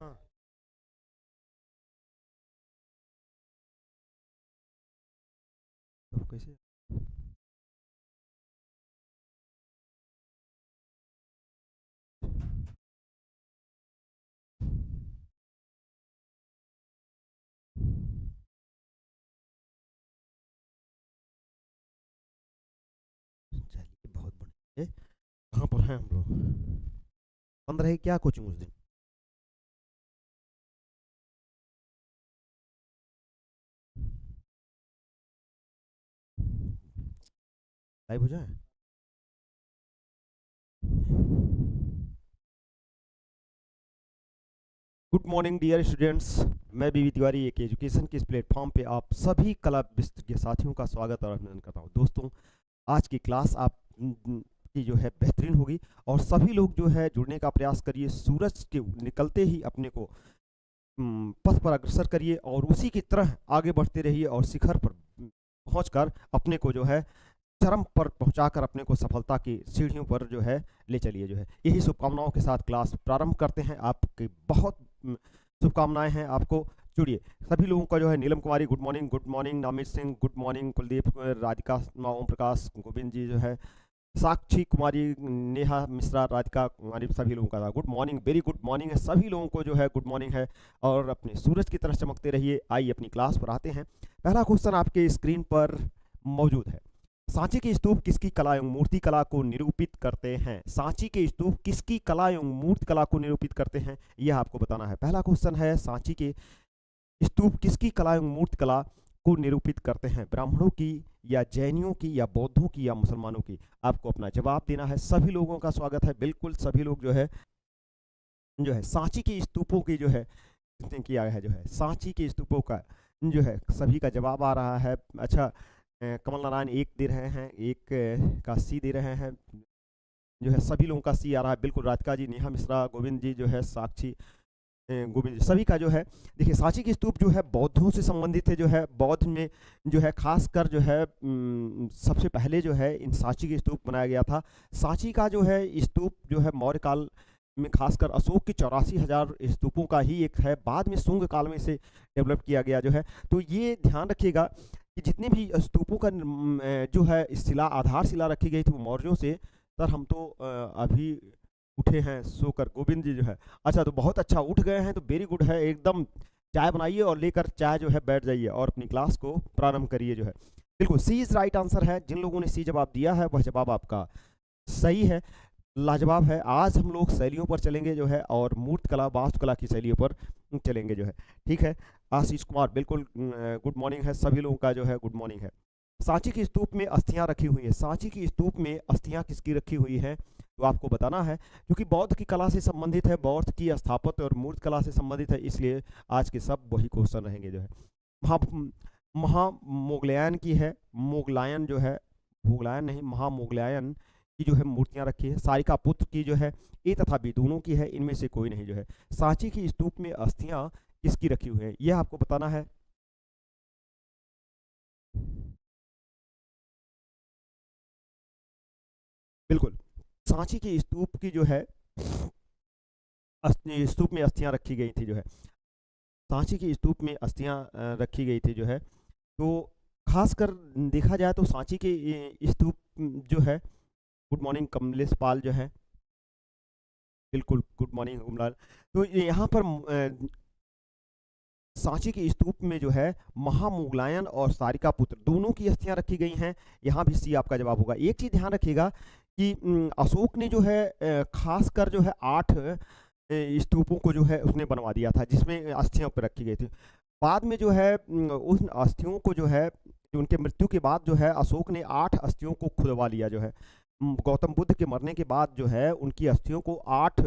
हाँ, तो कैसे? चलिए, बहुत बढ़िया। कहाँ पर हैं हम लोग? बंद रहे क्या कोचिंग उस दिन? लाइव हो जाए? Good morning dear students. मैं बीवी तिवारी एक एजुकेशन के इस प्लेटफॉर्म पे आप सभी कला के साथियों का स्वागत और अभिनंदन करता हूँ। दोस्तों, आज की क्लास आप की जो है बेहतरीन होगी और सभी लोग जो है जुड़ने का प्रयास करिए। सूरज के निकलते ही अपने को पथ पर अग्रसर करिए और उसी की तरह आगे बढ़ते रहिए और शिखर पर पहुंचकर अपने को जो है चरम पर पहुंचाकर अपने को सफलता की सीढ़ियों पर जो है ले चलिए। जो है यही शुभकामनाओं के साथ क्लास प्रारंभ करते हैं। आपकी बहुत शुभकामनाएं हैं आपको। जुड़िए सभी लोगों का जो है। नीलम कुमारी गुड मॉर्निंग नामित सिंह गुड मॉर्निंग, कुलदीप राधिका ओम प्रकाश गोविंद जी जो है, साक्षी कुमारी, नेहा मिश्रा, राधिका कुमारी, सभी लोगों का good morning, very good morning है सभी लोगों को जो है गुड मॉर्निंग है। और अपने सूरज की तरह चमकते रहिए। आइए अपनी क्लास पर आते हैं। पहला क्वेश्चन आपके स्क्रीन पर मौजूद है। सांची के स्तूप किसकी कला एवं मूर्ति कला को निरूपित करते हैं? सांची के स्तूप किसकी कला एवं मूर्ति कला को निरूपित करते हैं, यह आपको बताना है। पहला क्वेश्चन है, सांची के स्तूप किसकी कला एवं मूर्ति कला को निरूपित करते हैं? ब्राह्मणों की या जैनियों की या बौद्धों की या मुसलमानों की? आपको अपना जवाब देना है। सभी लोगों का स्वागत है। बिल्कुल सभी लोग जो है सांची के स्तूपों की जो है किया है। जो है सांची के स्तूपों का जो है सभी का जवाब आ रहा है। अच्छा, कमल नारायण एक दे रहे हैं, एक का सी दे रहे हैं। जो है सभी लोगों का सी आ रहा है। बिल्कुल राधिका जी, नेहा मिश्रा, गोविंद जी जो है, साक्षी गोविंद जी, सभी का जो है। देखिए सांची की स्तूप जो है बौद्धों से संबंधित है। जो है बौद्ध में जो है खासकर जो है सबसे पहले जो है इन सांची की स्तूप बनाया गया था। सांची का जो है स्तूप जो है मौर्य काल में खासकर अशोक के 84,000 स्तूपों का ही एक है। बाद में शुंग काल में इसे डेवलप किया गया जो है। तो ये ध्यान रखिएगा कि जितने भी स्तूपों का जो है शिला आधार शिला रखी गई थी वो मौर्यों से। सर हम तो अभी उठे हैं सोकर, गोविंद जी जो है। अच्छा, तो बहुत अच्छा, उठ गए हैं तो वेरी गुड है एकदम। चाय बनाइए और लेकर चाय जो है बैठ जाइए और अपनी क्लास को प्रारंभ करिए। जो है बिल्कुल सी इज राइट आंसर है। जिन लोगों ने सी जवाब दिया है वह जवाब आपका सही है, लाजवाब है। आज हम लोग शैलियों पर चलेंगे जो है और मूर्त कला वास्तुकला की शैलियों पर चलेंगे जो है। ठीक है, आशीष कुमार बिल्कुल गुड मॉर्निंग है। सभी लोगों का जो है गुड मॉर्निंग है। सांची की स्तूप में अस्थियां रखी हुई है। सांची की स्तूप में अस्थियां किसकी रखी हुई है, तो आपको बताना है। क्योंकि बौद्ध की कला से संबंधित है, बौद्ध की स्थापत्य और मूर्त कला से संबंधित है, इसलिए आज के सब वही क्वेश्चन रहेंगे जो है। महा महामोगलायन की है। मोगलायन जो है, भोगलायन नहीं, महामोगलायन की जो है मूर्तियां रखी है। सारिका पुत्र की जो है, ए तथा बी दोनों की है, इनमें से कोई नहीं जो है। सांची की स्तूप में अस्थियां किसकी रखी हुई है, यह आपको बताना है। बिल्कुल, सांची की स्तूप की जो है स्तूप में अस्थियां रखी गई थी जो है। सांची की स्तूप में अस्थियां रखी गई थी जो है। तो खासकर देखा जाए तो सांची के स्तूप जो है, गुड मॉर्निंग कमलेश पाल जो है, बिल्कुल गुड मॉर्निंग हुकुमलाल। तो यहाँ पर सांची के स्तूप में जो है महामुगलायन और सारिका पुत्र दोनों की अस्थियां रखी गई हैं। यहाँ भी सी आपका जवाब होगा। एक चीज ध्यान रखिएगा कि अशोक ने जो है खासकर जो है 8 स्तूपों को जो है उसने बनवा दिया था जिसमें अस्थियां पर रखी गई थी। बाद में जो है उन अस्थियों को जो है उनके मृत्यु के बाद जो है अशोक ने 8 अस्थियों को खुदवा लिया जो है। गौतम बुद्ध के मरने के बाद जो है उनकी अस्थियों को 8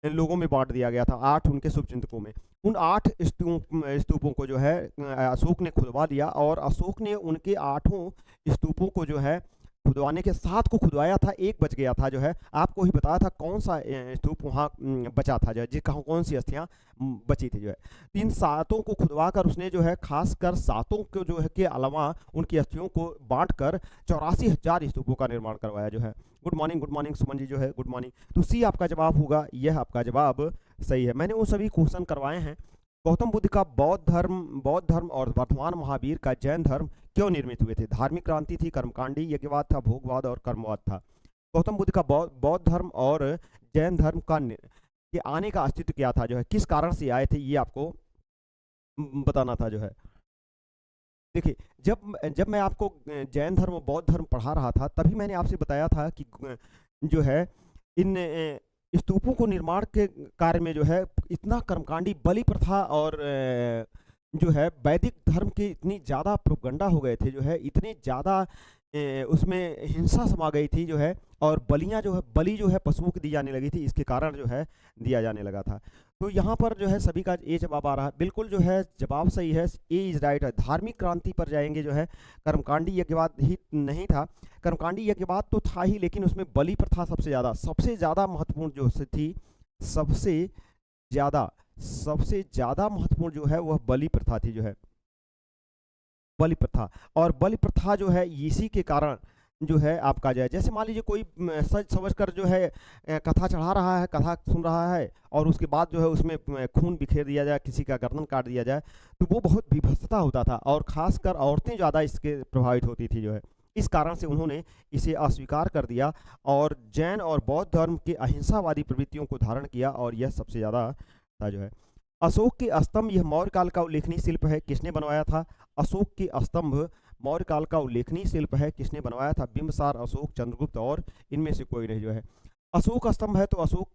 लोगों में बांट दिया गया था, 8 उनके शुभचिंतकों में। उन 8 स्तूपों को जो है अशोक ने खुदवा लिया और अशोक ने उनके 8 स्तूपों को जो है खुदवाने के 7 को खुदवाया था, 1 बच गया था जो है, आपको ही बताया था कौन सा स्तूप वहाँ बचा था जो है, कौन सी अस्थियाँ बची थी जो है। तो इन 7 को खुदवा कर उसने जो है खासकर 7 को जो है के अलावा उनकी अस्थियों को बांट कर 84,000 स्तूपों का निर्माण करवाया जो है। गुड मॉर्निंग सुमन जी जो है, गुड मॉर्निंग। तो सी आपका जवाब होगा, यह आपका जवाब सही है। मैंने वो सभी क्वेश्चन करवाए हैं। गौतम बुद्ध का बौद्ध धर्म और वर्तमान महावीर का जैन धर्म क्यों निर्मित हुए थे? धार्मिक क्रांति थी, कर्मकांडी यज्ञवाद था, भोगवाद और कर्मवाद था। गौतम बुद्ध का बौद्ध धर्म और जैन धर्म के आने का अस्तित्व क्या था जो है, किस कारण से आए थे, ये आपको बताना था जो है। देखिए, जब मैं आपको जैन धर्म और बौद्ध धर्म पढ़ा रहा था, तभी मैंने आपसे बताया था कि जो है इन स्तूपों को निर्माण के कार्य में जो है इतना कर्मकांडी, बलि प्रथा और जो है वैदिक धर्म के इतनी ज़्यादा प्रोपगंडा हो गए थे जो है, इतने ज़्यादा उसमें हिंसा समा गई थी जो है, और बलि जो है पशुओं को दी जाने लगी थी, इसके कारण जो है दिया जाने लगा था। तो यहाँ पर जो है सभी का ए जवाब आ रहा है, बिल्कुल जो है जवाब सही है, ए इज राइट है। धार्मिक क्रांति पर जाएंगे जो है, कर्मकांडी यज्ञवाद ही नहीं था, कर्मकांडी यज्ञवाद तो था ही, लेकिन उसमें बलि प्रथा सबसे ज़्यादा महत्वपूर्ण जो थी, सबसे ज़्यादा महत्वपूर्ण जो है वह बलि प्रथा थी जो है, बलि प्रथा। और बलि प्रथा जो है इसी के कारण जो है आपका जो है, जैसे मान लीजिए कोई सच समझ कर जो है कथा चढ़ा रहा है, कथा सुन रहा है, और उसके बाद जो है उसमें खून बिखेर दिया जाए, किसी का गर्दन काट दिया जाए, तो वो बहुत विभत्सता होता था, और ख़ासकर औरतें ज़्यादा इसके प्रभावित होती थी जो है। इस कारण से उन्होंने इसे अस्वीकार कर दिया और जैन और बौद्ध धर्म के अहिंसावादी प्रवृत्तियों को धारण किया, और यह सबसे ज़्यादा था जो है। अशोक के स्तंभ, यह मौर्य काल का उल्लेखनीय शिल्प है, किसने बनवाया था? अशोक के स्तंभ मौर्य काल का उल्लेखनीय शिल्प है, किसने बनवाया था? बिंबिसार, अशोक, चंद्रगुप्त, और इनमें से कोई नहीं जो है। अशोक स्तंभ है, तो अशोक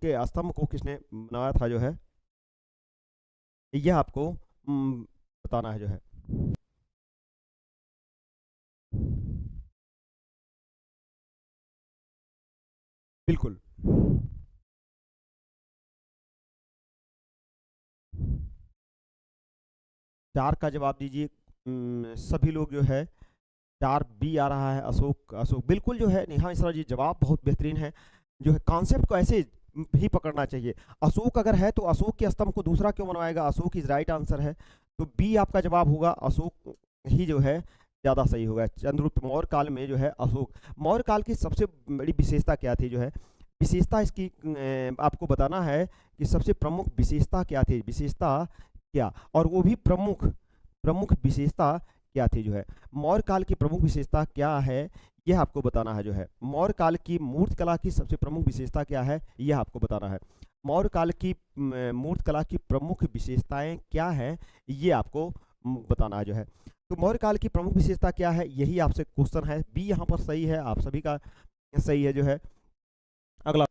के स्तंभ को किसने बनाया था जो है, यह आपको बताना है जो है। बिल्कुल, चार का जवाब दीजिए सभी लोग जो है। 4 बी आ रहा है, अशोक बिल्कुल जो है नेहा मिश्रा जी, जवाब बहुत बेहतरीन है जो है। कॉन्सेप्ट को ऐसे ही पकड़ना चाहिए। अशोक अगर है तो अशोक के स्तंभ को दूसरा क्यों बनवाएगा? अशोक इज राइट आंसर है, तो बी आपका जवाब होगा, अशोक ही जो है ज़्यादा सही होगा। चंद्रगुप्त मौर्य काल में जो है अशोक, मौर्य काल की सबसे बड़ी विशेषता क्या थी जो है, विशेषता इसकी आपको बताना है कि सबसे प्रमुख विशेषता क्या थी, विशेषता क्या, और वो भी प्रमुख विशेषता क्या थी जो है। मौर्य काल की प्रमुख विशेषता क्या है, यह आपको बताना है जो है। मौर्य काल की मूर्त कला की सबसे प्रमुख विशेषता क्या है, यह आपको बताना है। मौर्य काल की मूर्त कला की प्रमुख विशेषताएं क्या हैं, ये आपको बताना है जो है। तो मौर्य काल की प्रमुख विशेषता क्या है, यही आपसे क्वेश्चन है। बी यहाँ पर सही है, आप सभी का सही है जो है। अगला,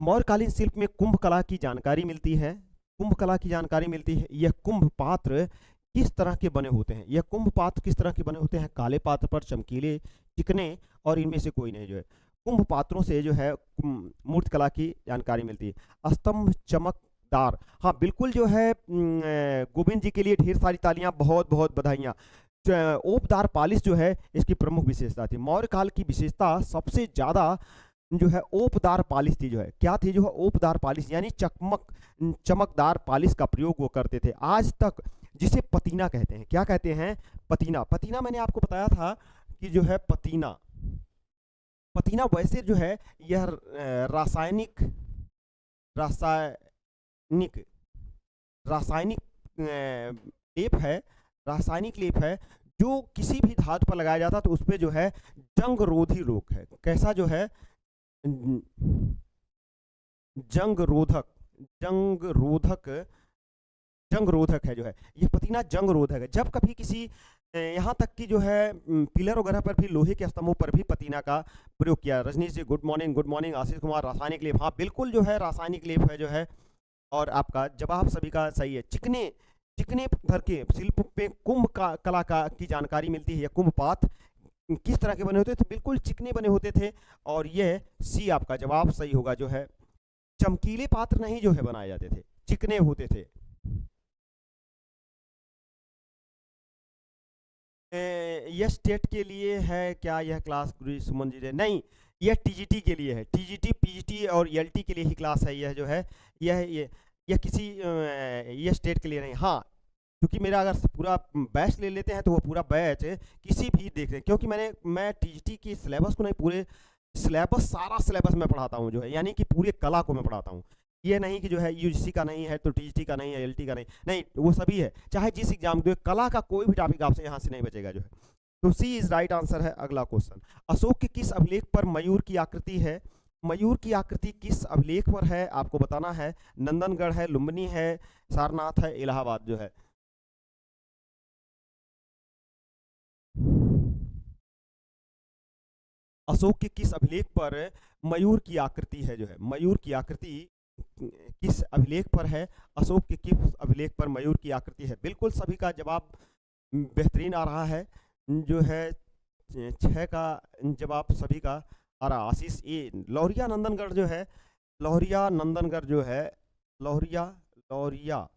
मौर्यकालीन शिल्प में कुंभ कला की जानकारी मिलती है, कुंभ कला की जानकारी मिलती है। यह कुंभ पात्र किस तरह के बने होते हैं, यह कुंभ पात्र किस तरह के बने होते हैं? काले पात्र पर, चमकीले, चिकने, और इनमें से कोई नहीं जो है। कुंभ पात्रों से जो है मूर्त कला की जानकारी मिलती है। स्तंभ चमकदार, हाँ बिल्कुल जो है, गोविंद जी के लिए ढेर सारी तालियां, बहुत बहुत बधाइयाँ। ओपदार पालिश जो है इसकी प्रमुख विशेषता थी। मौर्य काल की विशेषता सबसे ज़्यादा जो है ओपदार पालिश थी जो है। क्या थी जो है? ओपदार पालिश, यानी चमकदार पालिश का प्रयोग वो करते थे। आज तक जिसे पतीना कहते हैं, क्या कहते हैं? पतीना मैंने आपको बताया था कि जो है पतीना वैसे जो है यह रासायनिक लेप है जो किसी भी धातु पर लगाया जाता तो उस पर जो है जंग रोधी रोग है। कैसा जो है? जंग रोधक है जो है। ये पतीना जंग रोधक है। जब कभी किसी यहाँ तक कि जो है पिलर वगैरह पर भी, लोहे के स्तंभों पर भी पतीना का प्रयोग किया। रजनीश जी गुड मॉर्निंग। आशीष कुमार, रासायनिक लेप, हाँ बिल्कुल जो है रासायनिक लेप है जो है। और आपका जवाब सभी का सही है। चिकने पत्थर के शिल्प पे कुंभ कला की जानकारी मिलती है। कुंभ पात्र किस तरह के बने होते थे? बिल्कुल चिकने बने होते थे, और यह सी आपका जवाब सही होगा जो है। चमकीले पात्र नहीं जो है बनाए जाते थे, चिकने होते थे। यस टेट के लिए है क्या यह क्लास गुरु सुमन जी ने? नहीं, यह टीजीटी के लिए है। टीजीटी, पीजीटी और एलटी के लिए ही क्लास है यह जो है। यह किसी यस टेट के लिए नहीं। हाँ, क्योंकि मेरा अगर पूरा बैच ले लेते हैं तो वो पूरा बैच किसी भी देख रहे हैं, क्योंकि मैं टीजीटी की सिलेबस को नहीं, पूरे सिलेबस, सारा सिलेबस मैं पढ़ाता हूँ जो है, यानी कि पूरे कला को मैं पढ़ाता हूँ। ये नहीं कि जो है यूजीसी का नहीं है तो टीजीटी का नहीं है, एलटी का नहीं, नहीं वो सभी है, चाहे जिस एग्जाम के, कला का कोई भी टॉपिक आपसे यहाँ से नहीं बचेगा जो है। तो सी इज राइट आंसर है। अगला क्वेश्चन, अशोक के किस अभिलेख पर मयूर की आकृति है? मयूर की आकृति किस अभिलेख पर है आपको बताना है। नंदनगढ़ है, लुम्बिनी है, सारनाथ है, इलाहाबाद जो है। अशोक के किस अभिलेख पर मयूर की आकृति है जो है? मयूर की आकृति किस अभिलेख पर है? अशोक के किस अभिलेख पर मयूर की आकृति है? बिल्कुल सभी का जवाब बेहतरीन आ रहा है जो है। 6 का जवाब सभी का आ रहा। आशीष ए, लौरिया नंदनगढ़ जो है, लौरिया नंदनगढ़ जो है, लौरिया लौरिया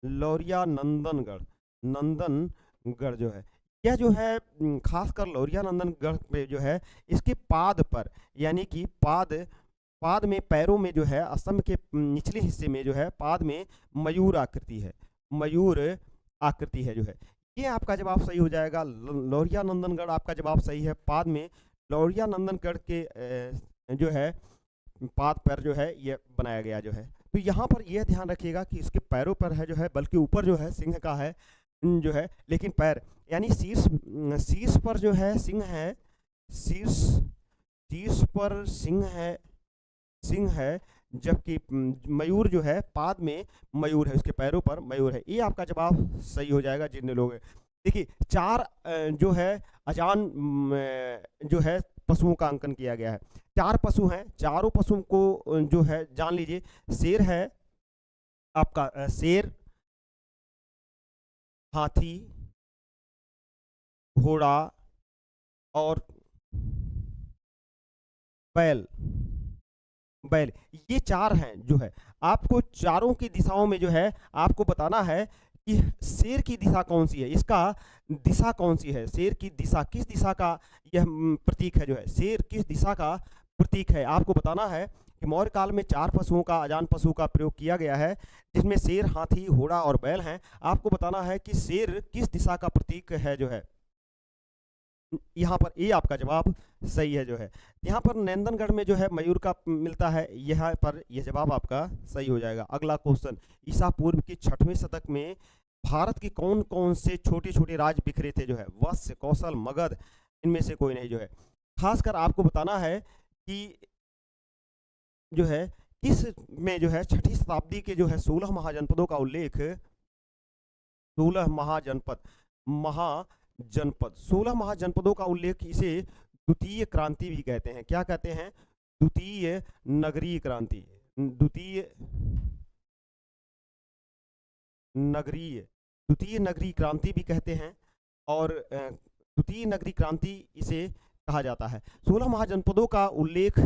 लौरिया नंदनगढ़ जो है, यह जो है खासकर लौरिया नंदनगढ़ पे जो है, इसके पाद पर, यानी कि पाद में, पैरों में जो है, स्तंभ के निचले हिस्से में जो है, पाद में मयूर आकृति है, मयूर आकृति है जो है। ये आपका जवाब सही हो जाएगा। लौरिया नंदनगढ़ आपका जवाब सही है। पाद में लौरिया नंदनगढ़ के जो है पाद पर जो है ये बनाया गया जो है। तो यहाँ पर यह ध्यान रखिएगा कि इसके पैरों पर है जो है, बल्कि ऊपर जो है सिंह का है जो है, लेकिन पैर यानी शीर्ष पर जो है सिंह है, शीर्ष पर सिंह है, जबकि मयूर जो है पाद में मयूर है, उसके पैरों पर मयूर है। ये आपका जवाब सही हो जाएगा जितने लोग हैं। देखिए 4 जो है अजान जो है पशुओं का अंकन किया गया है। 4 पशु हैं, चारों पशुओं को जो है जान लीजिए। शेर है आपका, शेर, हाथी, घोड़ा और बैल, ये 4 हैं जो है। आपको चारों की दिशाओं में जो है आपको बताना है कि शेर की दिशा कौन सी है, इसका दिशा कौन सी है, शेर की दिशा, किस दिशा का यह प्रतीक है जो है, शेर किस दिशा का प्रतीक है। आपको बताना है कि मौर्य काल में 4 पशुओं का, अजान पशु का प्रयोग किया गया है, जिसमें शेर, हाथी, घोड़ा और बैल हैं। आपको बताना है कि शेर किस दिशा का प्रतीक है जो है। यहाँ पर ये आपका जवाब सही है जो है। यहाँ पर नंदनगढ़ में जो है मयूर का मिलता है, यहाँ पर यह जवाब आपका सही हो जाएगा। अगला क्वेश्चन, ईसा पूर्व के 6वें शतक में भारत के कौन कौन से छोटे छोटे राज्य बिखरे थे जो है? वत्स, कौशल, मगध, इनमें से कोई नहीं जो है। खासकर आपको बताना है कि जो है किस में जो है 6ठी शताब्दी के जो है 16 महाजनपदों का उल्लेख, 16 महाजनपदों का उल्लेख, इसे द्वितीय क्रांति भी कहते हैं। क्या कहते हैं? द्वितीय नगरीय क्रांति, द्वितीय नगरीय क्रांति भी कहते हैं, और द्वितीय नगरीय क्रांति इसे कहा जाता है। 16 महाजनपदों का उल्लेख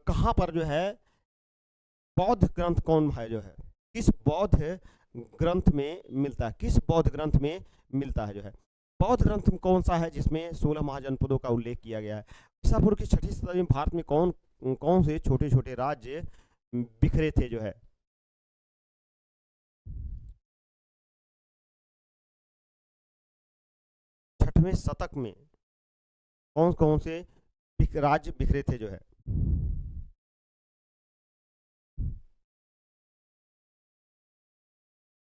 कहाँ पर जो है, बौद्ध ग्रंथ कौन है जो है, किस बौद्ध ग्रंथ में मिलता है, किस बौद्ध ग्रंथ में मिलता है जो है? बौद्ध ग्रंथ कौन सा है जिसमें 16 महाजनपदों का उल्लेख किया गया है? ईसा पूर्व की 6ठी शताब्दी में भारत में कौन से छोटे छोटे राज्य बिखरे थे जो है? छठवें शतक में कौन से राज्य बिखरे थे जो है?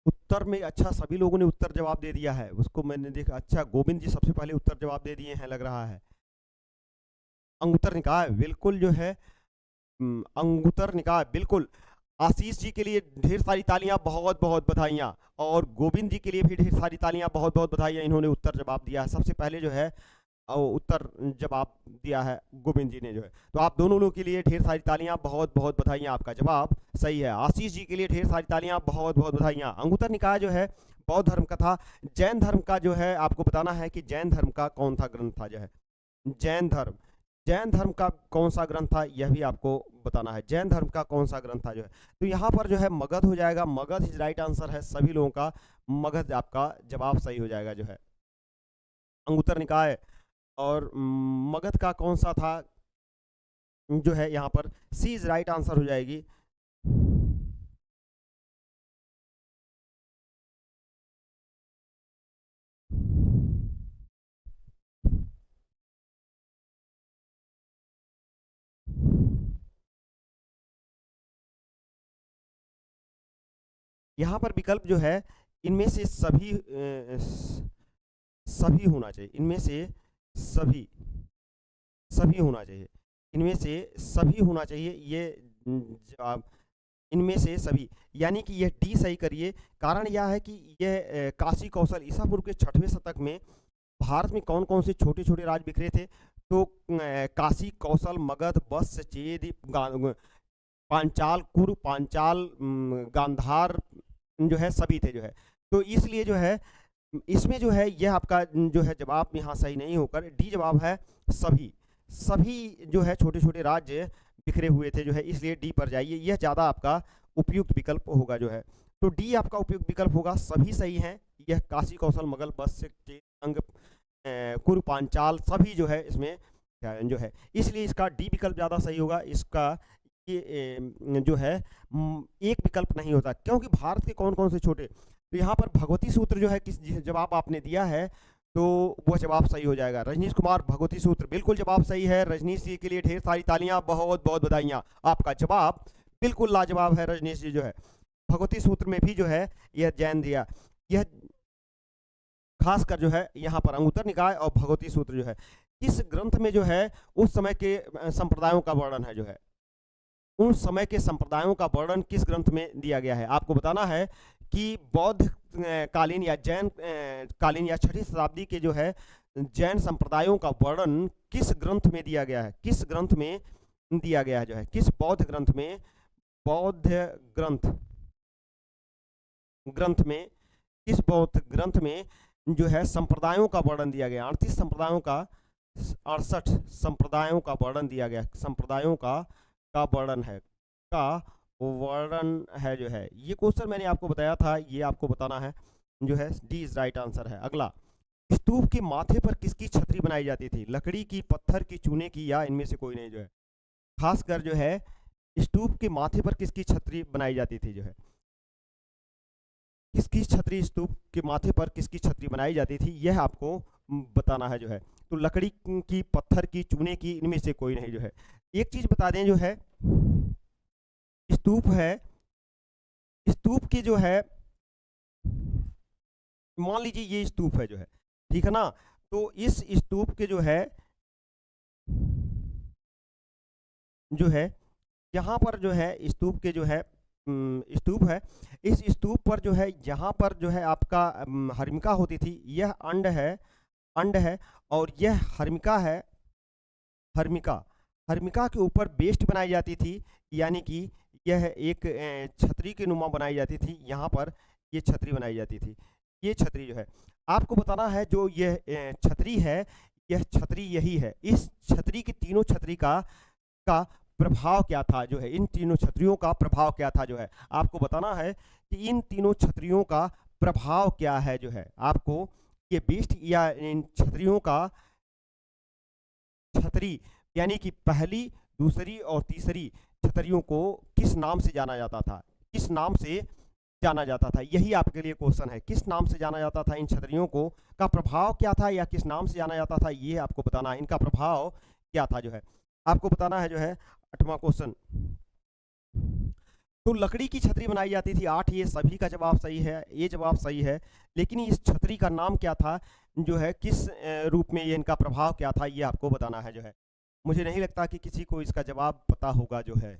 उत्तर में, अच्छा सभी लोगों ने उत्तर जवाब दे दिया है, उसको मैंने देखा। अच्छा, गोविंद जी सबसे पहले उत्तर जवाब दे दिए हैं लग रहा है। अंगुत्तर निकाय, बिल्कुल जो है अंगुत्तर निकाय, बिल्कुल। आशीष जी के लिए ढेर सारी तालियां, बहुत बहुत बधाइयां, और गोविंद जी के लिए भी ढेर सारी तालियां, बहुत बहुत बधाइयां, इन्होंने उत्तर जवाब दिया है। सबसे पहले जो है उत्तर जवाब दिया है गोविंद जी ने जो है। तो आप दोनों लोगों के लिए ढेर सारी तालियां, बहुत बहुत बधाइयां, आपका जवाब सही है। आशीष जी के लिए ढेर सारी तालियां, बहुत बहुत बधाइयां। अंगुत्तर निकाय जो है बौद्ध धर्म का था। जैन धर्म का जो है आपको बताना है कि जैन धर्म का कौन था ग्रंथ था जो है? जैन धर्म, जैन धर्म का कौन सा ग्रंथ था यह भी आपको बताना है, जैन धर्म का कौन सा ग्रंथ था जो है। तो यहाँ पर जो है मगध हो जाएगा, मगध इज राइट आंसर है सभी लोगों का, मगध आपका जवाब सही हो जाएगा जो है। अंगुत्तर निकाय और मगध का कौन सा था जो है, यहाँ पर सी इज राइट आंसर हो जाएगी। यहाँ पर विकल्प जो है इनमें से सभी होना चाहिए, इनमें से सभी सभी होना चाहिए, इनमें से सभी होना चाहिए, ये जवाब इनमें से सभी, यानी कि यह डी सही करिए। कारण यह है कि यह काशी कौशल ईसा पूर्व के 6वें शतक में भारत में कौन कौन से छोटे छोटे राज बिखरे थे, तो काशी कौशल मगध बत्स चेद पांचाल कुरु पांचाल गांधार जो है सभी थे जो है। तो इसलिए जो है इसमें जो है यह आपका जो है जवाब यहाँ सही नहीं होकर डी जवाब है सभी, सभी जो है छोटे छोटे राज्य बिखरे हुए थे जो है, इसलिए डी पर जाइए, यह ज़्यादा आपका उपयुक्त विकल्प होगा जो है। तो डी आपका उपयुक्त विकल्प होगा, सभी सही हैं, यह काशी कौशल मुगल बत्स अंग कुरु पांचाल सभी जो है इसमें जो है, इसलिए इसका डी विकल्प ज़्यादा सही होगा। इसका ये जो है एक विकल्प नहीं होता, क्योंकि भारत के कौन कौन से छोटे, तो यहाँ पर भगवती सूत्र जो है किस जवाब आपने दिया है तो वह जवाब सही हो जाएगा। रजनीश कुमार भगवती सूत्र बिल्कुल जवाब सही है, रजनीश जी के लिए ढेर सारी तालियां, बहुत बहुत बधाइयां, आपका जवाब बिल्कुल लाजवाब है रजनीश जी जो है। भगवती सूत्र में भी जो है यह जैन दिया, यह खासकर जो है यहाँ पर अंगुत्तर निकाय और भगवती सूत्र जो है, किस ग्रंथ में जो है उस समय के संप्रदायों का वर्णन है जो है, उन समय के संप्रदायों का वर्णन किस ग्रंथ में दिया गया है। आपको बताना है कि बौद्ध कालीन या जैन कालीन या 6वीं शताब्दी के जो है जैन संप्रदायों का वर्णन किस ग्रंथ में दिया गया है, किस ग्रंथ में दिया गया है जो है, किस बौद्ध ग्रंथ में, बौद्ध ग्रंथ में, किस बौद्ध ग्रंथ में जो है संप्रदायों का वर्णन दिया गया, 38 संप्रदायों का 68 संप्रदायों का वर्णन दिया गया, संप्रदायों का वर्णन है, का वर्णन है जो है। ये क्वेश्चन मैंने आपको बताया था, ये आपको बताना है जो है, डी इज राइट आंसर है। अगला, स्तूप के माथे पर किसकी छतरी बनाई जाती थी, लकड़ी की, पत्थर की, चूने की, या इनमें से कोई नहीं जो है। खासकर जो है स्तूप के माथे पर किसकी छतरी बनाई जाती थी जो है, किसकी छतरी, स्तूप के माथे पर किसकी छतरी बनाई जाती थी, यह आपको बताना है जो है। तो लकड़ी की, पत्थर की, चूने की, इनमें से कोई नहीं जो है। एक चीज बता दें जो है, स्तूप है, स्तूप के जो है, मान लीजिए ये स्तूप है जो है, ठीक है ना, तो इस स्तूप के जो है यहाँ पर जो है स्तूप के जो है स्तूप है, इस स्तूप पर जो है यहाँ पर जो है आपका हर्मिका होती थी, यह अंड है और यह हर्मिका है, हर्मिका के ऊपर बेस्ट बनाई जाती थी, यानी कि यह एक छतरी के नुमा बनाई जाती थी, यहाँ पर ये छतरी बनाई जाती थी, ये छतरी जो है। आपको बताना है जो यह छतरी है, यह छतरी यही है, इस छतरी की तीनों छतरी का प्रभाव क्या था जो है, इन तीनों छतरियों का प्रभाव क्या था जो है, आपको बताना है कि इन तीनों छतरियों का प्रभाव क्या है जो है। आपको ये बेस्ट या इन छतरियों का, छतरी यानी कि पहली, दूसरी और तीसरी छतरियों को किस नाम से जाना जाता था, किस नाम से जाना जाता था, यही आपके लिए क्वेश्चन है, किस नाम से जाना जाता था इन छतरियों को, का प्रभाव क्या था या किस नाम से जाना जाता था, ये आपको बताना है, इनका प्रभाव क्या था जो है, आपको बताना है जो है। 8वां क्वेश्चन, तो लकड़ी की छतरी बनाई जाती थी 8, ये सभी का जवाब सही है, ये जवाब सही है, लेकिन इस छतरी का नाम क्या था जो है, किस रूप में ये इनका प्रभाव क्या था, ये आपको बताना है जो है। मुझे नहीं लगता कि किसी को इसका जवाब पता होगा जो है,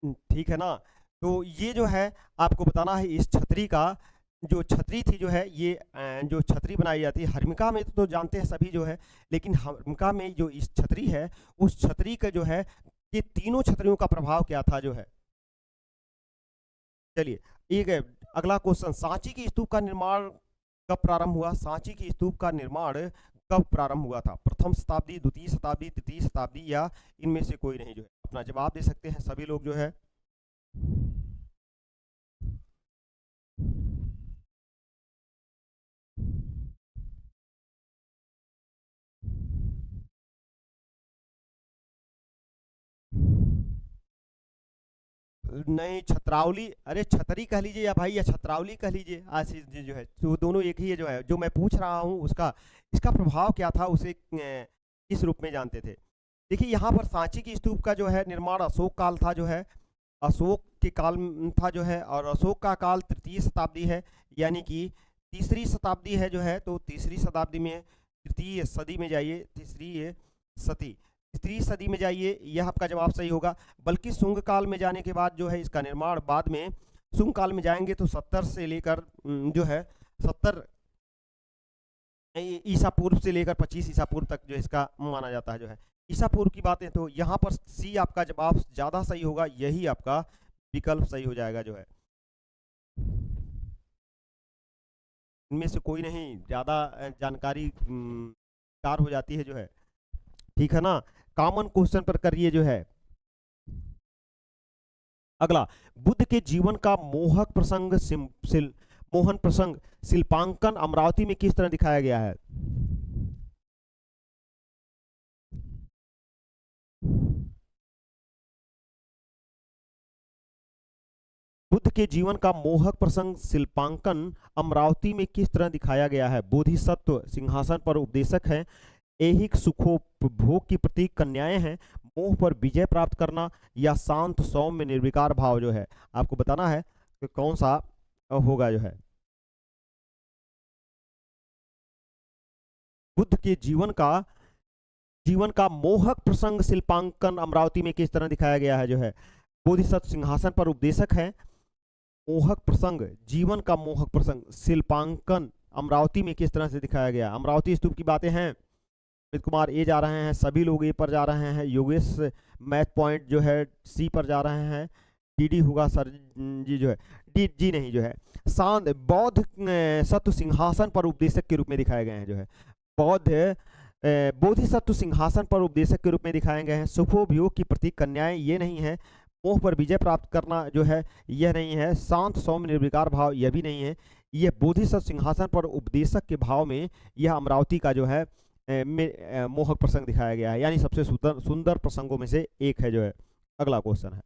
ठीक है ना। तो ये जो है आपको बताना है, इस छतरी का जो छतरी थी जो है, ये जो छतरी बनाई जाती है हर्मिका में तो जानते हैं सभी जो है, लेकिन हर्मिका में जो इस छतरी है, उस छतरी का जो है, ये तीनों छतरियों का प्रभाव क्या था जो है। चलिए एक अगला क्वेश्चन, सांची की स्तूप का निर्माण कब प्रारंभ हुआ, सांची की स्तूप का निर्माण कब प्रारंभ हुआ था? प्रथम शताब्दी, द्वितीय शताब्दी, तृतीय शताब्दी, या इनमें से कोई नहीं जो है अपना जवाब दे सकते हैं सभी लोग जो है। नहीं, छत्रावली, अरे छतरी कह लीजिए या भाई, या छत्रावली कह लीजिए, आशीष जी जो है, तो दोनों एक ही है जो है। जो मैं पूछ रहा हूँ उसका, इसका प्रभाव क्या था, उसे किस रूप में जानते थे? देखिए यहाँ पर सांची की स्तूप का जो है निर्माण अशोक काल था जो है, अशोक के काल में था जो है, और अशोक का काल तृतीय शताब्दी है, यानी कि तीसरी शताब्दी है जो है। तो तीसरी शताब्दी में, तृतीय सदी में जाइए, तीसरी सदी में जाइए, यह आपका जवाब सही होगा। बल्कि शुंग काल में जाने के बाद जो है इसका निर्माण बाद में, शुंग काल में जाएंगे तो 70 से लेकर जो है 70 ईसा पूर्व से लेकर 25 ईसा पूर्व तक जो इसका माना जाता है जो है। ईसा पूर्व की बातें, तो यहाँ पर सी आपका जवाब ज़्यादा सही होगा, यही आपका विकल्प सही हो जाएगा जो है। इनमें से कोई नहीं, ज़्यादा जानकारी कार हो जाती है जो है, ठीक है ना। कॉमन क्वेश्चन पर करिए जो है। अगला, बुद्ध के जीवन का मोहक प्रसंग मोहन प्रसंग शिल्पांकन अमरावती में किस तरह दिखाया गया है? बुद्ध के जीवन का मोहक प्रसंग शिल्पांकन अमरावती में किस तरह दिखाया गया है? बोधिसत्व सिंहासन पर उपदेशक है, ऐहिक सुखोपभोग की प्रतीक कन्याएं हैं, मोह पर विजय प्राप्त करना, या शांत सौम्य निर्विकार भाव जो है। आपको बताना है कि कौन सा होगा जो है। बुद्ध के जीवन का मोहक प्रसंग शिल्पांकन अमरावती में किस तरह दिखाया गया है जो है। बोधिसत्व सिंहासन पर उपदेशक है, मोहक प्रसंग, जीवन का मोहक प्रसंग शिल्पांकन अमरावती में किस तरह से दिखाया गया। अमरावती स्तूप की बातें हैं। अमित कुमार ए जा रहे हैं, सभी लोग ए पर जा रहे हैं। योगेश मैथ पॉइंट जो है सी पर जा रहे हैं। डी होगा सर जी जो है, डी नहीं जो है। शांत बौद्ध सत्व सिंहासन पर उपदेशक के रूप में दिखाए गए हैं जो है। बौद्ध बोधिसत्व सिंहासन पर उपदेशक के रूप में दिखाए गए हैं। सुखोपभोग की प्रतीक कन्याएं, ये नहीं है। मोह पर विजय प्राप्त करना जो है, यह नहीं है। शांत सौम्य निर्विकार भाव, यह भी नहीं है। यह बोधिसत्व सिंहासन पर उपदेशक के भाव में यह अमरावती का जो है मोहक प्रसंग दिखाया गया है, यानी सबसे सुंदर प्रसंगों में से एक है जो है। अगला क्वेश्चन है,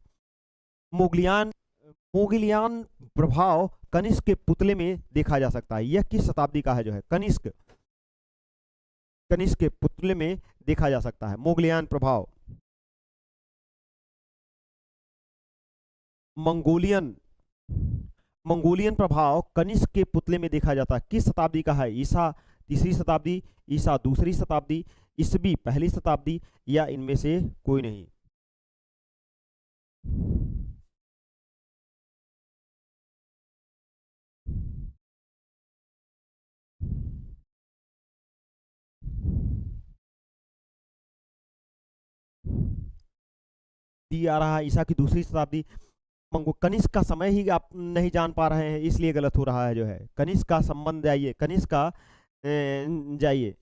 मोगिलियान प्रभाव कनिष्क के पुतले में देखा जा सकता है, यह किस शताब्दी का है जो है। कनिष्क के पुतले में देखा जा सकता है मोगलियान प्रभाव। मंगोलियन प्रभाव कनिष्क के पुतले में देखा जाता है, किस शताब्दी का है। ईसा तीसरी शताब्दी, ईसा दूसरी शताब्दी, ईसवी पहली शताब्दी, या इनमें से कोई नहीं। डी आ रहा है ईसा की दूसरी शताब्दी। कनिष्क का समय ही आप नहीं जान पा रहे हैं, इसलिए गलत हो रहा है जो है। कनिष्क का संबंध जाइए, कनिष्क का जाइए।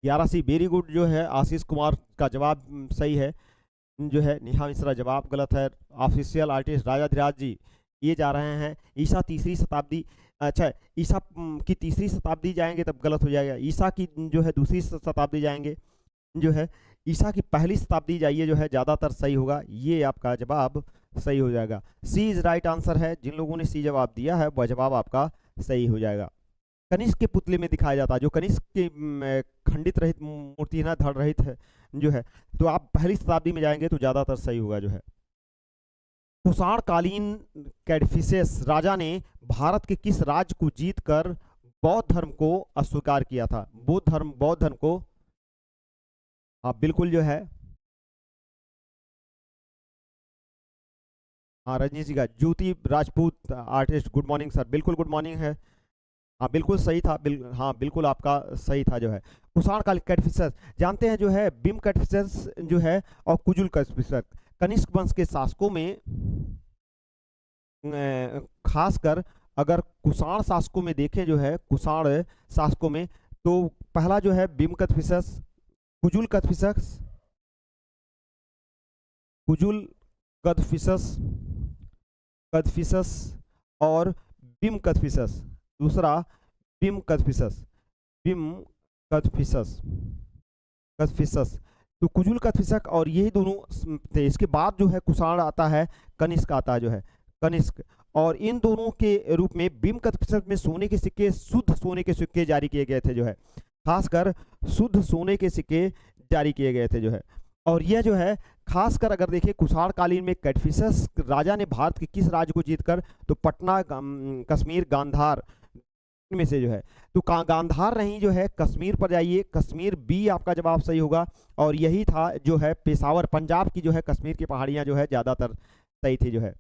ग्यारह सी, वेरी गुड जो है। आशीष कुमार का जवाब सही है जो है। नेहा मिश्रा जवाब गलत है। ऑफिशियल आर्टिस्ट राजाधिराज जी ये जा रहे हैं ईसा तीसरी शताब्दी। अच्छा, ईसा की तीसरी शताब्दी जाएंगे तब गलत हो जाएगा। ईसा की जो है दूसरी शताब्दी जाएंगे जो है। ईसा की पहली शताब्दी जाइए जो है, ज़्यादातर सही होगा। ये आपका जवाब सही हो जाएगा। सी इज राइट आंसर है। जिन लोगों ने सी जवाब दिया है वह जवाब आपका सही हो जाएगा। कनिष्क के पुतले में दिखाया जाता है, जो कनिष्क की खंडित रहित मूर्ति है ना, धड़ रहित है जो है, तो आप पहली शताब्दी में जाएंगे तो ज़्यादातर सही होगा जो है। कुषाणकालीन कैडफिसेस राजा ने भारत के किस राज्य को जीतकर बौद्ध धर्म को अस्वीकार किया था। बौद्ध धर्म को, हाँ बिल्कुल जो है। हाँ रजनीश जी का, Jyoti Rajput artist, good morning sir. बिल्कुल गुड मॉर्निंग है। हाँ बिल्कुल सही था। हाँ बिल्कुल आपका सही था जो है। कुषाणकाल कैडफिसेस जानते हैं जो है, बिम कैडफिसेस जो है और कुजुल कैडफिसेस कनिष्क वंश के शासकों में खासकर अगर कुषाण शासकों में देखें जो है, कुषाण शासकों में, तो पहला जो है बिम कदफिसस, कुजुल कदफिसस, कुजुल कदफिसस, कदफिसस और बिम कदफिसस। दूसरा बिम कदफिसस, बिम कदफिसस, कदफिसस। तो कुजुल कदफिसक और यही दोनों थे। इसके बाद जो है कुषाण आता है, कनिष्क आता है जो है, कनिष्क। और इन दोनों के रूप में बिम कदफिसक में सोने के सिक्के, शुद्ध सोने के सिक्के जारी किए गए थे जो है, खासकर शुद्ध सोने के सिक्के जारी किए गए थे जो है। और यह जो है खासकर अगर देखिए कुषाण कालीन में कैडफिसस राजा ने भारत के किस राज्य को जीतकर, तो पटना, कश्मीर, गांधार में से जो है, तो गांधार नहीं जो है, कश्मीर पर जाइए, कश्मीर बी आपका जवाब सही होगा। और यही था जो है पेशावर, पंजाब की जो है कश्मीर की पहाड़ियां जो है ज़्यादातर सही थी जो है।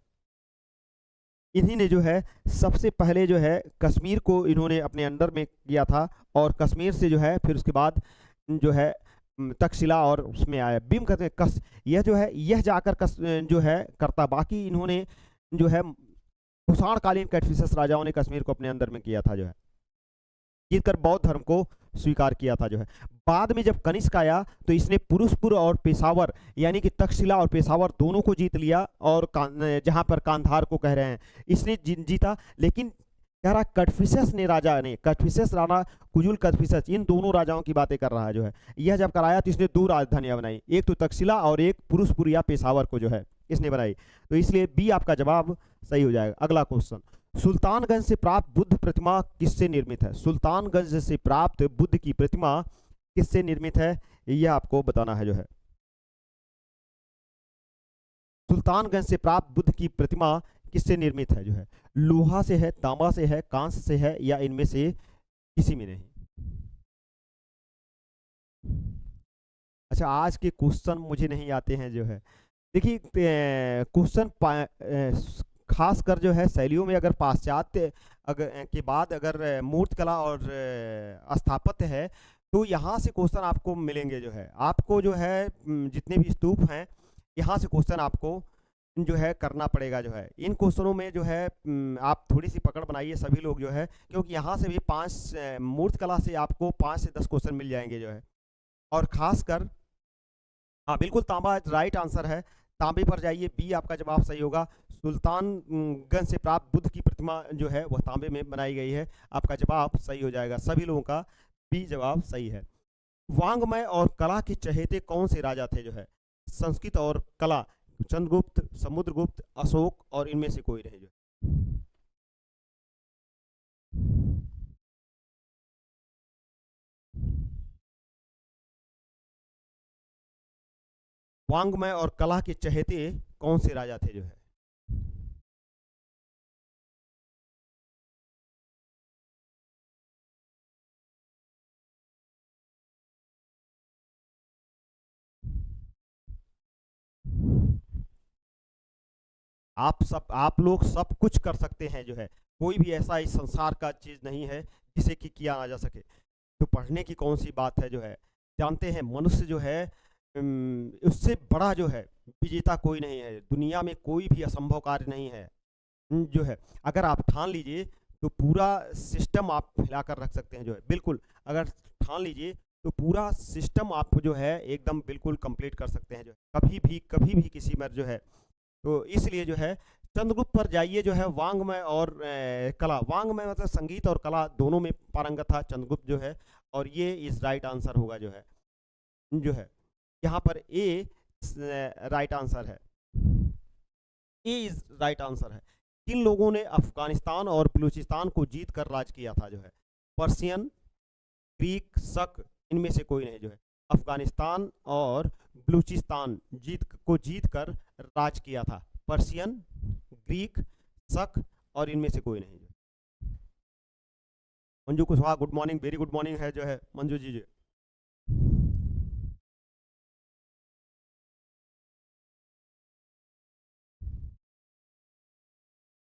इन्हीं ने जो है सबसे पहले जो है कश्मीर को इन्होंने अपने अंडर में किया था, और कश्मीर से जो है फिर उसके बाद जो है तक्षशिला और उसमें आया बिम कहते हैं यह जो है यह जाकर जो है करता, बाकी इन्होंने जो है कुषाण कालीन कैडफिसस राजाओं ने कश्मीर को अपने अंदर में किया था जो है, जीतकर बौद्ध धर्म को स्वीकार किया था जो है। बाद में जब कनिष्क आया तो इसने पुरुषपुर और पेशावर यानी कि तक्षशिला और पेशावर दोनों को जीत लिया, और जहां पर कांधार को कह रहे हैं इसने जीता। लेकिन कह रहा कदफिसस ने, राजा ने, कदफिसस राणा कुजुल कदफिसस, इन दोनों राजाओं की बातें कर रहा है जो है। यह जब कराया तो इसने दो राजधानियां बनाई, एक तो तक्षशिला और एक पुरुषपुर या पेशावर को जो है इसने बनाई। तो इसलिए बी आपका जवाब सही हो जाएगा। अगला क्वेश्चन, सुल्तानगंज से प्राप्त बुद्ध प्रतिमा किससे निर्मित है? सुल्तानगंज से प्राप्त बुद्ध की प्रतिमा किससे निर्मित है, यह आपको बताना है जो है। सुल्तानगंज से प्राप्त बुद्ध की प्रतिमा किससे निर्मित है जो है? लोहा से है, तांबा से है, कांस्य से है, या इनमें से किसी में नहीं? अच्छा, आज के क्वेश्चन मुझे नहीं आते हैं जो है। देखिए क्वेश्चन खासकर जो है शैलियों में, अगर पाश्चात्य अगर के बाद अगर मूर्तिकला और स्थापत्य है, तो यहाँ से क्वेश्चन आपको मिलेंगे जो है। आपको जो है जितने भी स्तूप हैं, यहाँ से क्वेश्चन आपको जो है करना पड़ेगा जो है। इन क्वेश्चनों में जो है आप थोड़ी सी पकड़ बनाइए सभी लोग जो है, क्योंकि यहाँ से भी 5 मूर्तिकला से आपको 5 से 10 क्वेश्चन मिल जाएंगे जो है। और खासकर हाँ बिल्कुल, तांबा राइट आंसर है, तांबे पर जाइए, बी आपका जवाब सही होगा। सुल्तानगंज से प्राप्त बुद्ध की प्रतिमा जो है वह तांबे में बनाई गई है, आपका जवाब सही हो जाएगा। सभी लोगों का बी जवाब सही है। वांग्मय और कला के चहेते कौन से राजा थे जो है? संस्कृत और कला, चंद्रगुप्त, समुद्रगुप्त, अशोक, और इनमें से कोई नहीं जो है। वांग्मय और कला के चहेते कौन से राजा थे जो है? आप लोग सब कुछ कर सकते हैं जो है, कोई भी ऐसा इस संसार का चीज नहीं है जिसे कि किया ना जा सके। तो पढ़ने की कौन सी बात है जो है? जानते हैं मनुष्य जो है उससे बड़ा जो है विजेता कोई नहीं है, दुनिया में कोई भी असंभव कार्य नहीं है जो है। अगर आप ठान लीजिए तो पूरा सिस्टम आप हिलाकर रख सकते हैं जो है, बिल्कुल। अगर ठान लीजिए तो पूरा सिस्टम आप जो है एकदम बिल्कुल कंप्लीट कर सकते हैं जो है, कभी भी किसी में जो है। तो इसलिए जो है चंद्रगुप्त पर जाइए जो है, वांग्मय और कला, वांग्मय मतलब संगीत और कला दोनों में पारंगत था चंद्रगुप्त जो है, और ये इस राइट आंसर होगा जो है यहाँ पर ए राइट आंसर है, ए इज राइट आंसर है। किन लोगों ने अफगानिस्तान और बलूचिस्तान को जीत कर राज किया था जो है? पर्शियन, ग्रीक, शक, इनमें से कोई नहीं जो है। अफगानिस्तान और बलूचिस्तान जीत कर राज किया था, पर्शियन, ग्रीक, शक, और इनमें से कोई नहीं जो। Manju Kushwaha, good morning, very good morning है जो है मंजू जी।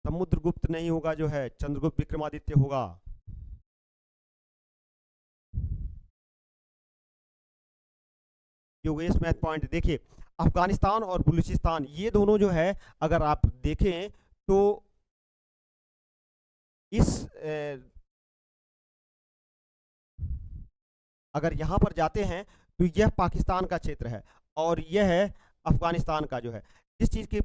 समुद्रगुप्त नहीं होगा जो है, चंद्रगुप्त विक्रमादित्य होगा। योगेश मैथ पॉइंट, देखिए अफगानिस्तान और बलूचिस्तान ये दोनों जो है अगर आप देखें तो इस अगर यहाँ पर जाते हैं तो यह पाकिस्तान का क्षेत्र है और यह है अफगानिस्तान का जो है। जिस चीज़ के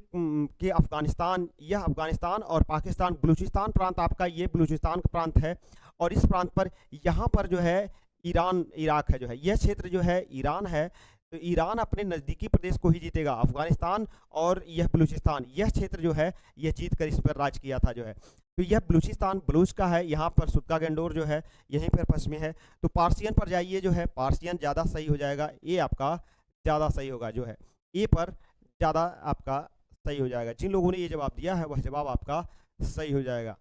अफगानिस्तान, यह अफगानिस्तान और पाकिस्तान, बलूचिस्तान प्रांत आपका ये बलूचिस्तान का प्रांत है। और इस प्रांत पर यहाँ पर जो है ईरान इराक है जो है, यह क्षेत्र जो है ईरान है। तो ईरान अपने नज़दीकी प्रदेश को ही जीतेगा, अफगानिस्तान और यह बलूचिस्तान, यह क्षेत्र जो है यह जीत कर इस पर राज किया था जो है। तो यह बलूचिस्तान बलूच का है, यहाँ पर सुत्ता गंडोर जो है यहीं पर पश्चिमी है। तो पार्सियन पर जाइए जो है, पार्सियन ज़्यादा सही हो जाएगा, ये आपका ज़्यादा सही होगा जो है, ए पर ज़्यादा आपका सही हो जाएगा। जिन लोगों ने ये जवाब दिया है वह जवाब आपका सही हो जाएगा।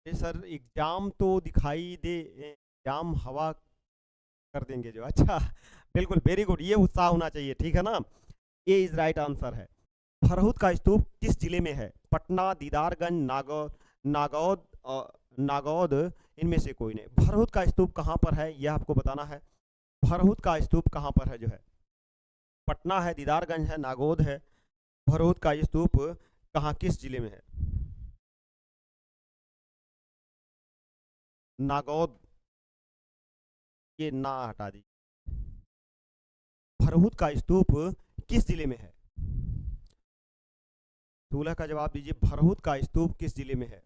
ये सर एग्जाम तो दिखाई दे, एग्जाम हवा कर देंगे जो, अच्छा बिल्कुल, वेरी गुड, ये उत्साह होना चाहिए, ठीक है ना। ए इज राइट आंसर है। फरहुद का स्तूप किस जिले में है? पटना, दीदारगंज, नागौद नागौद, इनमें से कोई नहीं। फरहुद का स्तूप कहाँ पर है यह आपको बताना है। फरहुद का स्तूप कहाँ पर है जो है, पटना है, दीदारगंज है, नागौद है। फरहुद का स्तूप कहाँ, किस जिले में है? नागौद, ये ना हटा दी। फरहुद का स्तूप किस जिले में है? 16 का जवाब दीजिए, फरहुद का स्तूप किस जिले में है?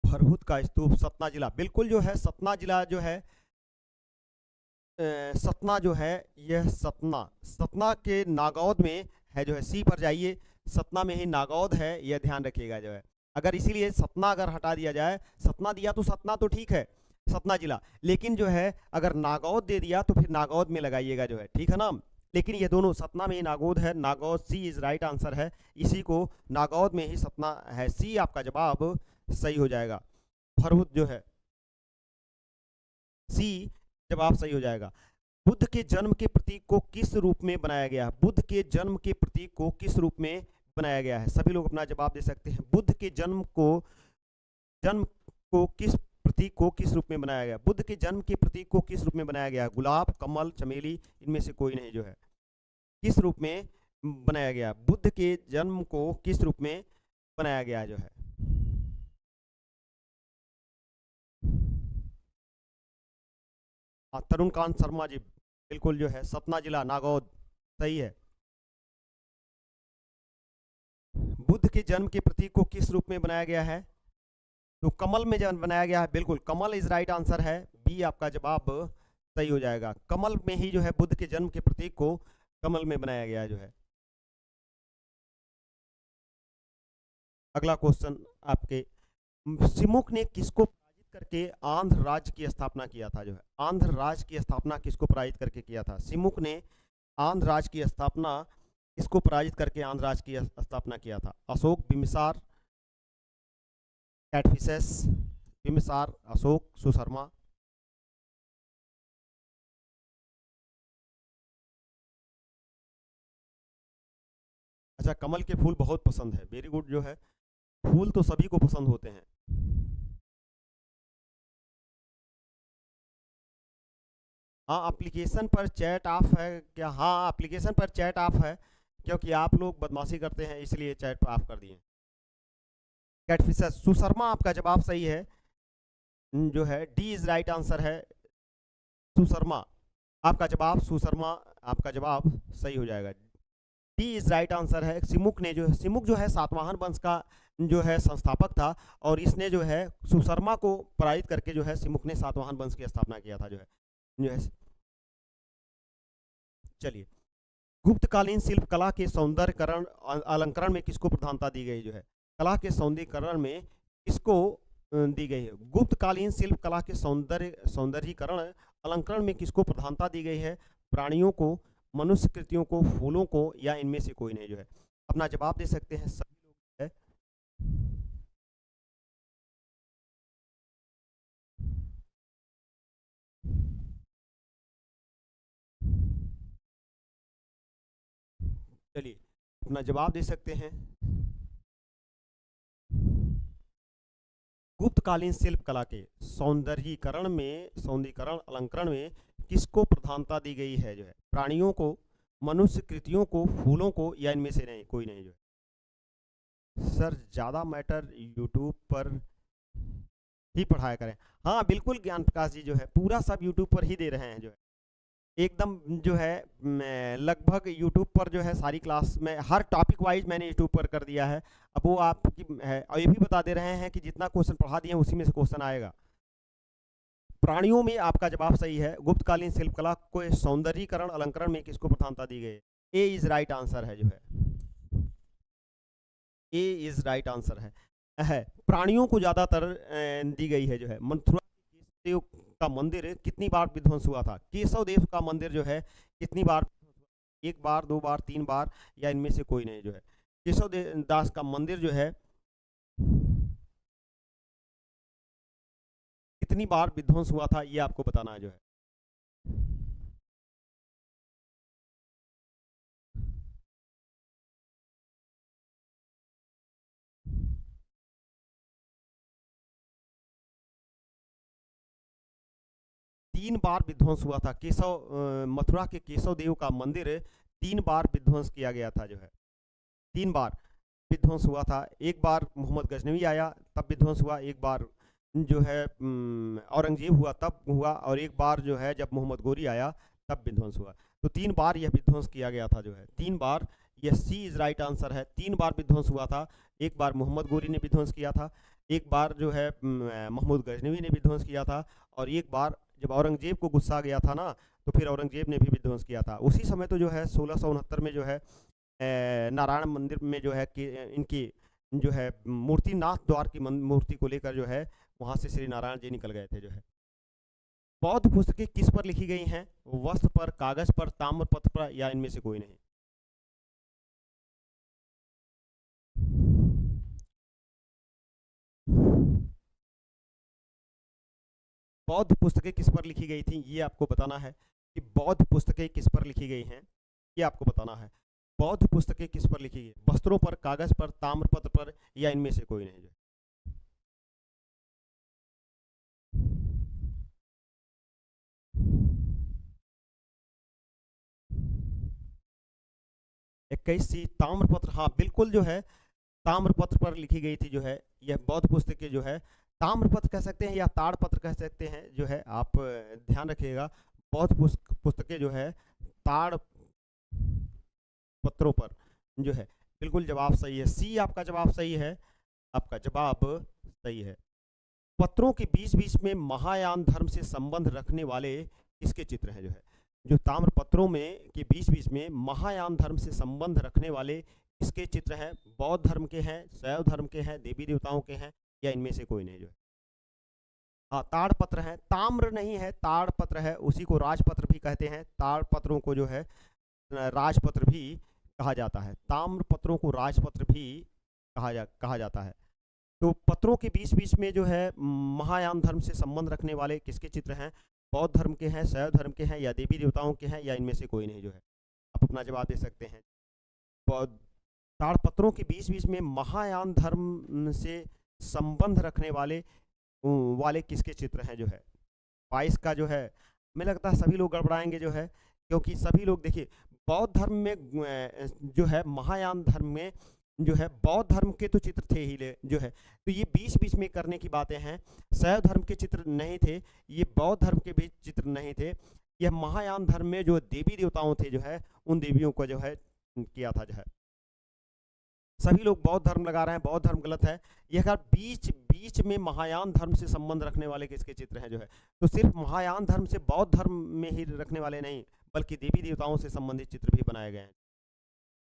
फरहुद का स्तूप सतना जिला, बिल्कुल जो है सतना जिला जो है, सतना जो है, यह सतना, सतना के नागौद में है जो है, सी पर जाइए, सतना में ही नागौद है, यह ध्यान रखिएगा जो है। अगर इसीलिए सतना अगर हटा दिया जाए, सतना दिया तो सतना तो ठीक है, सतना जिला, लेकिन जो है अगर नागौद दे दिया तो फिर नागौद में लगाइएगा जो है, ठीक है ना। लेकिन ये दोनों, सतना में ही नागौद है, नागौद, सी इज राइट आंसर है, इसी को नागौद में ही सतना है, सी आपका जवाब सही हो जाएगा। फरहुद जो है, सी जवाब सही हो जाएगा। बुद्ध के जन्म के प्रतीक को किस रूप में बनाया गया है? बुद्ध के जन्म के प्रतीक को किस रूप में बनाया गया है? सभी लोग अपना जवाब दे सकते हैं। बुद्ध के जन्म को किस प्रतीक को किस रूप में बनाया गया? बुद्ध के जन्म के प्रतीक को किस रूप में बनाया गया? गुलाब, कमल, चमेली, इनमें से कोई नहीं जो है, किस रूप में बनाया गया? बुद्ध के जन्म को किस रूप में बनाया गया जो है? तरुण कांत शर्मा जी, बिल्कुल जो है सतना जिला, नागौद, सही है। बुद्ध के जन्म के प्रतीक को किस रूप में बनाया गया है? तो कमल में जन्म बनाया गया है, बिल्कुल, कमल इज राइट आंसर है, बी आपका जवाब सही हो जाएगा। कमल में ही जो है बुद्ध के जन्म के प्रतीक को कमल में बनाया गया जो है। अगला क्वेश्चन आपके, सिमुक ने किसको पराजित करके आंध्र राज्य की स्थापना किया था जो है? आंध्र राज्य की स्थापना किसको पराजित करके किया था? सिमुक ने आंध्र राज्य की स्थापना किसको पराजित करके आंध्र राज्य की स्थापना किया था? अशोक, बिम्बिसार, कैटफिसेस, बिम्बिसार, अशोक, सुशर्मा। अच्छा, कमल के फूल बहुत पसंद है, वेरी गुड जो है, फूल तो सभी को पसंद होते हैं। हाँ, एप्लीकेशन पर चैट ऑफ है क्या? हाँ, एप्लीकेशन पर चैट ऑफ है, क्योंकि आप लोग बदमाशी करते हैं इसलिए चैट ऑफ कर दिए। कैटफिशेस, सुशर्मा आपका जवाब सही है जो है, डी इज राइट आंसर है, सुशर्मा आपका जवाब, सुशर्मा आपका जवाब सही हो जाएगा, डी इज राइट आंसर है। सिमुक ने जो है, सिमुक जो है सातवाहन वंश का जो है संस्थापक था, और इसने जो है सुशर्मा को पराजित करके जो है सिमुक ने सातवाहन वंश की स्थापना किया था जो है। चलिए, गुप्तकालीन शिल्प कला के सौंदर्यकरण अलंकरण में किसको प्रधानता दी गई जो है? कला के सौंदर्यकरण में किसको दी गई है? गुप्तकालीन शिल्प कला के सौंदर्यीकरण अलंकरण में किसको प्रधानता दी गई है? प्राणियों को, मनुष्य कृतियों को, फूलों को, या इनमें से कोई नहीं जो है? अपना जवाब दे सकते हैं सभी लोग है। चलिए, अपना जवाब दे सकते हैं। गुप्तकालीन शिल्प कला के सौंदर्यीकरण अलंकरण में किसको प्रधानता दी गई है जो है? प्राणियों को, मनुष्य कृतियों को, फूलों को, या इनमें से नहीं कोई नहीं जो है? सर ज़्यादा मैटर यूट्यूब पर ही पढ़ाया करें। हाँ बिल्कुल ज्ञान प्रकाश जी, जो है पूरा सब यूट्यूब पर ही दे रहे हैं जो है, एकदम जो है लगभग यूट्यूब पर जो है सारी क्लास में हर टॉपिक वाइज मैंने यूट्यूब पर कर दिया है। अब वो आपकी है, और ये भी बता दे रहे हैं कि जितना क्वेश्चन पढ़ा दिए उसी में से क्वेश्चन आएगा। प्राणियों में आपका जवाब सही है। गुप्तकालीन शिल्पकला को सौंदर्यीकरण अलंकरण में किसको प्रधानता दी गई? ए इज राइट आंसर है जो है, ए इज राइट आंसर है। प्राणियों को ज्यादातर दी गई है जो है। मथुरा केशव का मंदिर कितनी बार विध्वंस हुआ था? केशव देव का मंदिर जो है कितनी बार? एक बार, दो बार, तीन बार, या इनमें से कोई नहीं जो है? केशव दास का मंदिर जो है कितनी बार विध्वंस हुआ था, ये आपको बताना है जो है। तीन बार विध्वंस हुआ था। मथुरा के केशव देव का मंदिर 3 बार विध्वंस किया गया था जो है। 3 बार विध्वंस हुआ था। एक बार मोहम्मद गजनवी आया तब विध्वंस हुआ, एक बार जो है औरंगजेब हुआ तब हुआ, और एक बार जो है जब मोहम्मद गोरी आया तब विध्वंस हुआ। तो 3 बार यह विध्वंस किया गया था जो है। 3 बार, यह सी इज राइट आंसर है। 3 बार विध्वंस हुआ था। एक बार मोहम्मद गोरी ने विध्वंस किया था, एक बार जो है महमूद गजनवी ने विध्वंस किया था, और एक बार जब औरंगजेब को गुस्सा आ गया था ना, तो फिर औरंगजेब ने भी विध्वंस किया था। उसी समय तो जो है 1669 में जो है नारायण मंदिर में जो है कि इनकी जो है मूर्तिनाथ द्वार की मूर्ति को लेकर जो है वहाँ से श्री नारायण जी निकल गए थे जो है। बौद्ध पुस्तकें किस पर लिखी गई हैं? वस्त्र पर, कागज पर, ताम्रपत्र पर, या इनमें से कोई नहीं? बौद्ध पुस्तकें किस पर लिखी गई थी, ये आपको बताना है कि बौद्ध पुस्तकें किस पर लिखी गई हैं, ये आपको बताना है। बौद्ध पुस्तकें किस पर लिखी गई? वस्त्रों पर, कागज पर, ताम्रपत्र पर, या इनमें से कोई नहीं? 21वीं ताम्रपत्र, हाँ बिल्कुल जो है ताम्रपत्र पर लिखी गई थी जो है। यह बौद्ध पुस्तकें जो है ताम्रपत्र कह सकते हैं या ताड़पत्र कह सकते हैं जो है, आप ध्यान रखिएगा। बौद्ध पुस्तकें जो है ताड़ पत्रों पर जो है। बिल्कुल जवाब सही है, सी आपका जवाब सही है, आपका जवाब सही है। पत्रों के बीच बीच में महायान धर्म से संबंध रखने वाले किसके चित्र हैं जो है? जो ताम्र पत्रों में के बीच बीच में महायान धर्म से संबंध रखने वाले किसके चित्र हैं? बौद्ध धर्म के हैं, शैव धर्म के हैं, देवी देवताओं के हैं, या इनमें से कोई नहीं जो है? हाँ ताड़पत्र है, ताम्र नहीं है, ताड़पत्र है, उसी को राजपत्र भी कहते हैं। ताड़पत्रों को जो है राजपत्र भी कहा जाता है, ताम्र पत्रों को राजपत्र भी कहा जाता है। तो पत्रों के बीच बीच में जो है महायान धर्म से संबंध रखने वाले किसके चित्र हैं? बौद्ध धर्म के हैं, शैव धर्म के हैं, या देवी देवताओं के हैं, या इनमें से कोई नहीं जो है? आप अपना जवाब दे सकते हैं। ताड़पत्रों के बीच बीच में महायान धर्म से संबंध रखने वाले किसके चित्र हैं जो है? 22 का जो है, हमें लगता है सभी लोग गड़बड़ाएंगे जो है, क्योंकि सभी लोग देखिए बौद्ध धर्म में जो है महायान धर्म में जो है बौद्ध धर्म के तो चित्र थे ही जो है, तो ये बीच बीच में करने की बातें हैं। शैव धर्म के चित्र नहीं थे, ये बौद्ध धर्म के भी चित्र नहीं थे। यह महायान धर्म में जो देवी देवताओं थे जो है, उन देवियों को जो है किया था जो है। सभी लोग बौद्ध धर्म लगा रहे हैं, बौद्ध धर्म गलत है। यह अगर बीच बीच में महायान धर्म से संबंध रखने वाले किसके चित्र हैं जो है? तो सिर्फ महायान धर्म से बौद्ध धर्म में ही रखने वाले नहीं, बल्कि देवी देवताओं से संबंधित चित्र भी बनाए गए हैं।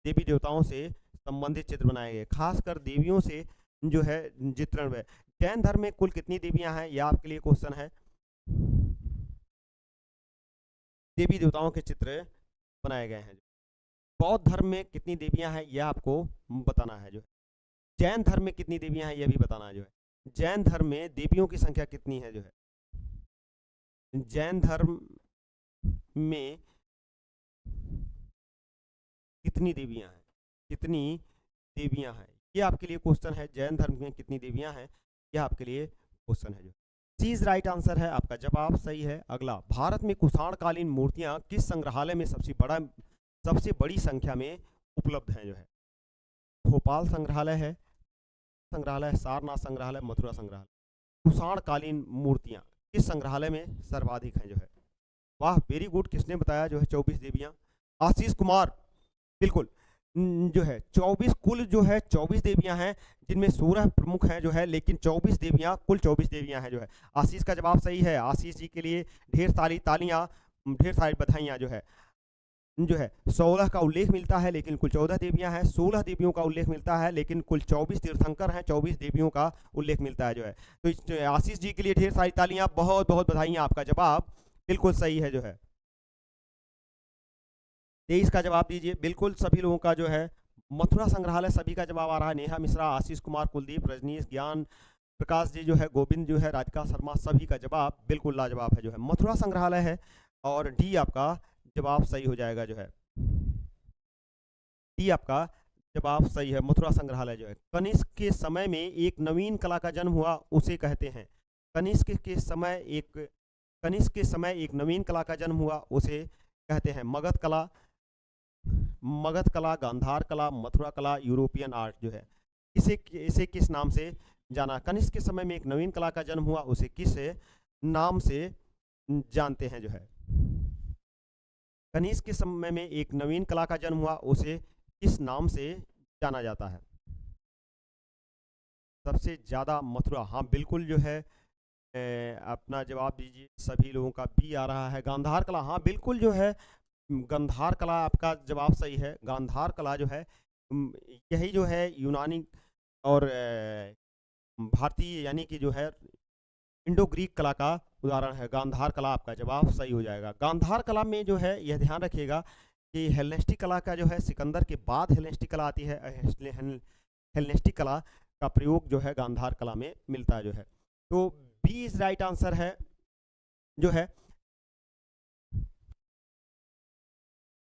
देवी देवताओं से संबंधित चित्र बनाए गए, खासकर देवियों से जो है चित्रण है। जैन धर्म में कुल कितनी देवियां हैं, यह आपके लिए क्वेश्चन है। देवी देवताओं के चित्र बनाए गए हैं। बौद्ध धर्म में कितनी देवियां हैं, यह आपको बताना है जो है। जैन धर्म में कितनी देवियां हैं, यह भी बताना है जो है। जैन धर्म में देवियों की संख्या कितनी है जो है? जैन धर्म में कितनी देवियां हैं, कितनी देवियां हैं, ये आपके लिए क्वेश्चन है। जैन धर्म में कितनी देवियां हैं, यह आपके लिए क्वेश्चन है जो सी इज राइट आंसर है, आपका जवाब सही है। अगला, भारत में कुषाण कालीन मूर्तियां किस संग्रहालय में सबसे बड़ी संख्या में उपलब्ध हैं जो है? भोपाल संग्रहालय है, सारनाथ संग्रहालय, मथुरा संग्रहालय। कुषाण कालीन मूर्तियां किस संग्रहालय में सर्वाधिक हैं जो है? वाह, वेरी गुड। किसने बताया जो है 24 देवियां? आशीष कुमार, बिल्कुल। जो है 24 कुल जो है 24 देवियां हैं, जिनमें 16 प्रमुख हैं जो है, लेकिन 24 देवियां, कुल 24 देवियां हैं जो है। आशीष का जवाब सही है। आशीष जी के लिए ढेर सारी तालियां, ढेर सारी बधाइयां जो है 16 का उल्लेख मिलता है लेकिन कुल 14 देवियां हैं। 16 देवियों का उल्लेख मिलता है लेकिन कुल 24 तीर्थंकर हैं, 24 देवियों का उल्लेख मिलता है जो है। तो आशीष जी के लिए ढेर सारी तालियां, बहुत बहुत बधाइयां। आपका जवाब बिल्कुल सही है जो है। 23 का जवाब दीजिए। बिल्कुल सभी लोगों का जो है मथुरा संग्रहालय, सभी का जवाब आ रहा है। नेहा मिश्रा, आशीष कुमार, कुलदीप, रजनीश, ज्ञान प्रकाश जी जो है, गोविंद जो है, राधिका शर्मा, सभी का जवाब बिल्कुल लाजवाब है जो है। मथुरा संग्रहालय है और डी आपका जवाब सही हो जाएगा जो है। डी आपका जवाब सही है, मथुरा संग्रहालय जो है। कनिष्क के समय में एक नवीन कला का जन्म हुआ, उसे कहते हैं? कनिष्क के समय एक नवीन कला का जन्म हुआ, उसे कहते हैं मगध कला, गांधार कला, मथुरा कला, यूरोपियन आर्ट जो है। इसे किस नाम से जाना? कनिष्क के समय में एक नवीन कला का जन्म हुआ, उसे किस नाम से जानते हैं जो है? कनिष्क के समय में एक नवीन कला का जन्म हुआ, उसे किस नाम से जाना जाता है? सबसे ज्यादा मथुरा, हाँ बिल्कुल जो है अपना जवाब दीजिए। सभी लोगों का बी आ रहा है। गांधार कला, हाँ बिल्कुल जो है गांधार कला आपका जवाब सही है। गांधार कला जो है यही जो है यूनानी और भारतीय यानी कि जो है इंडो ग्रीक कला का उदाहरण है। गांधार कला आपका जवाब सही हो जाएगा। गांधार कला में जो है यह ध्यान रखिएगा कि हेलेनिस्टिक कला का जो है सिकंदर के बाद हेलेनिस्टिक कला आती है। हेलेनिस्टिक कला का प्रयोग जो है गांधार कला में मिलता है जो है। तो बी इज राइट आंसर है जो है।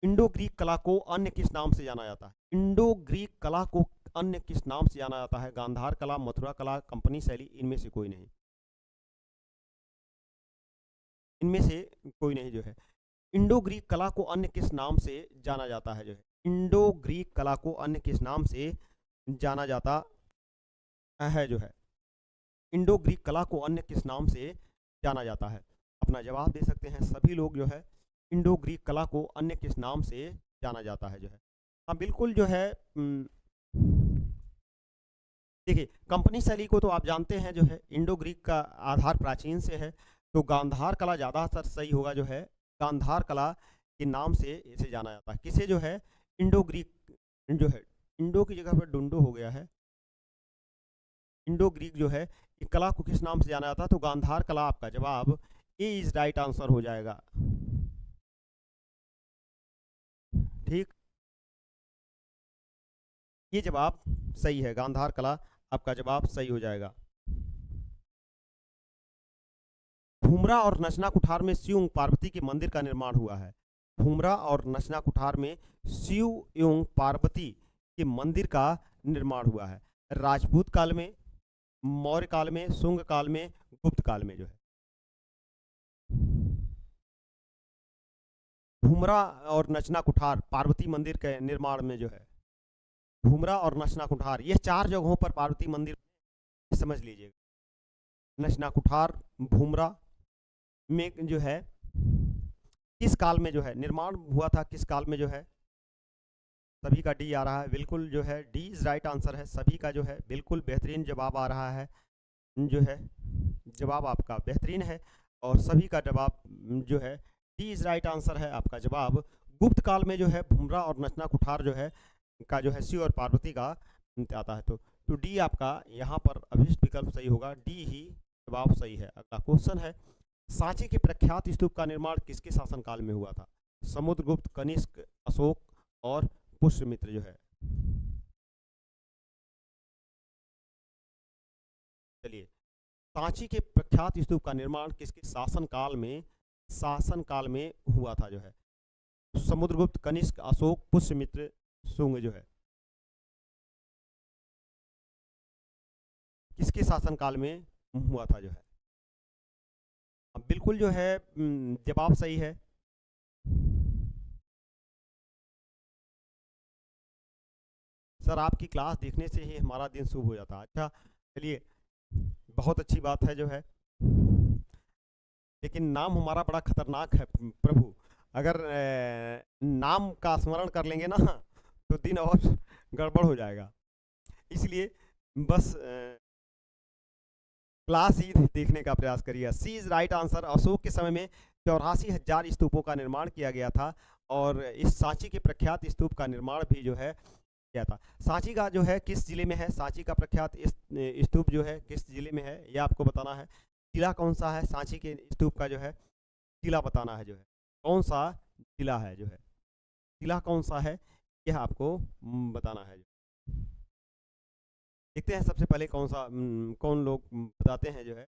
इंडो ग्रीक कला को अन्य किस नाम से जाना जाता है? इंडो ग्रीक कला को अन्य किस नाम से जाना जाता है? गांधार कला, मथुरा कला, कंपनी शैली, इनमें से कोई नहीं। इनमें से कोई नहीं जो है। इंडो ग्रीक कला को अन्य किस नाम से जाना जाता है जो है? इंडो ग्रीक कला को अन्य किस नाम से जाना जाता है जो है? इंडो ग्रीक कला को अन्य किस नाम से जाना जाता है? अपना जवाब दे सकते हैं सभी लोग जो है। इंडो ग्रीक कला को अन्य किस नाम से जाना जाता है जो है? हाँ बिल्कुल जो है देखिए कंपनी शैली को तो आप जानते हैं जो है इंडो ग्रीक का आधार प्राचीन से है, तो गांधार कला ज़्यादातर सही होगा जो है। गांधार कला के नाम से इसे जाना जाता है। किसे जो है इंडो ग्रीक जो है, इंडो की जगह पर डुंडो हो गया है। इंडो ग्रीक जो है कला को किस नाम से जाना जाता है? तो गांधार कला आपका जवाब ए इज राइट आंसर हो जाएगा। ठीक, ये जवाब सही है। गांधार कला आपका जवाब सही हो जाएगा। भूमरा और नचना कुठार में शिव पार्वती के मंदिर का निर्माण हुआ है। भूमरा और नचना कुठार में शिव एवं पार्वती के मंदिर का निर्माण हुआ है। राजपूत काल में, मौर्य काल में, शुंग काल में, गुप्त काल में जो है। भूमरा और नचना कुठार पार्वती मंदिर के निर्माण में जो है, भूमरा और नचना कुठार ये 4 जगहों पर पार्वती मंदिर, समझ लीजिएगा। नचना कुठार, भूमरा में जो है किस काल में जो है निर्माण हुआ था? किस काल में जो है? सभी का डी आ रहा है। बिल्कुल जो है डी इज राइट आंसर है। सभी का जो है बिल्कुल बेहतरीन जवाब आ रहा है जो है। जवाब आपका बेहतरीन है और सभी का जवाब जो है डी इज राइट आंसर है। आपका जवाब गुप्त काल में जो है भूमरा और नचना कुठार जो है का जो है शिव और पार्वती का आता है। तो डी आपका यहाँ पर अभिष्ट विकल्प सही होगा। डी ही जवाब सही है। अगला क्वेश्चन है, सांची के प्रख्यात स्तूप का निर्माण किसके शासनकाल में हुआ था? समुद्रगुप्त, कनिष्क, अशोक और पुष्यमित्र जो है। चलिए, सांची के प्रख्यात स्तूप का निर्माण किसके शासनकाल में हुआ था जो है? समुद्रगुप्त, कनिष्क, अशोक, पुष्यमित्र, शुंग जो है। किसके शासनकाल में हुआ था जो है। अब बिल्कुल जो है जवाब सही है। सर आपकी क्लास देखने से ही हमारा दिन शुभ हो जाता है। अच्छा चलिए, बहुत अच्छी बात है जो है, लेकिन नाम हमारा बड़ा खतरनाक है प्रभु। अगर नाम का स्मरण कर लेंगे ना तो दिन और गड़बड़ हो जाएगा। इसलिए बस क्लास ही देखने का प्रयास करिए। सी इज राइट आंसर। अशोक के समय में 84,000 स्तूपों का निर्माण किया गया था और इस सांची के प्रख्यात स्तूप का निर्माण भी जो है किया था। सांची का जो है किस जिले में है? सांची का प्रख्यात स्तूप जो है किस जिले में है, ये आपको बताना है। जिला कौन सा है सांची के स्तूप का जो है, जिला बताना है जो है, कौन सा जिला है जो है, जिला कौन सा है यह आपको बताना है। देखते हैं सबसे पहले कौन सा कौन लोग बताते हैं जो है।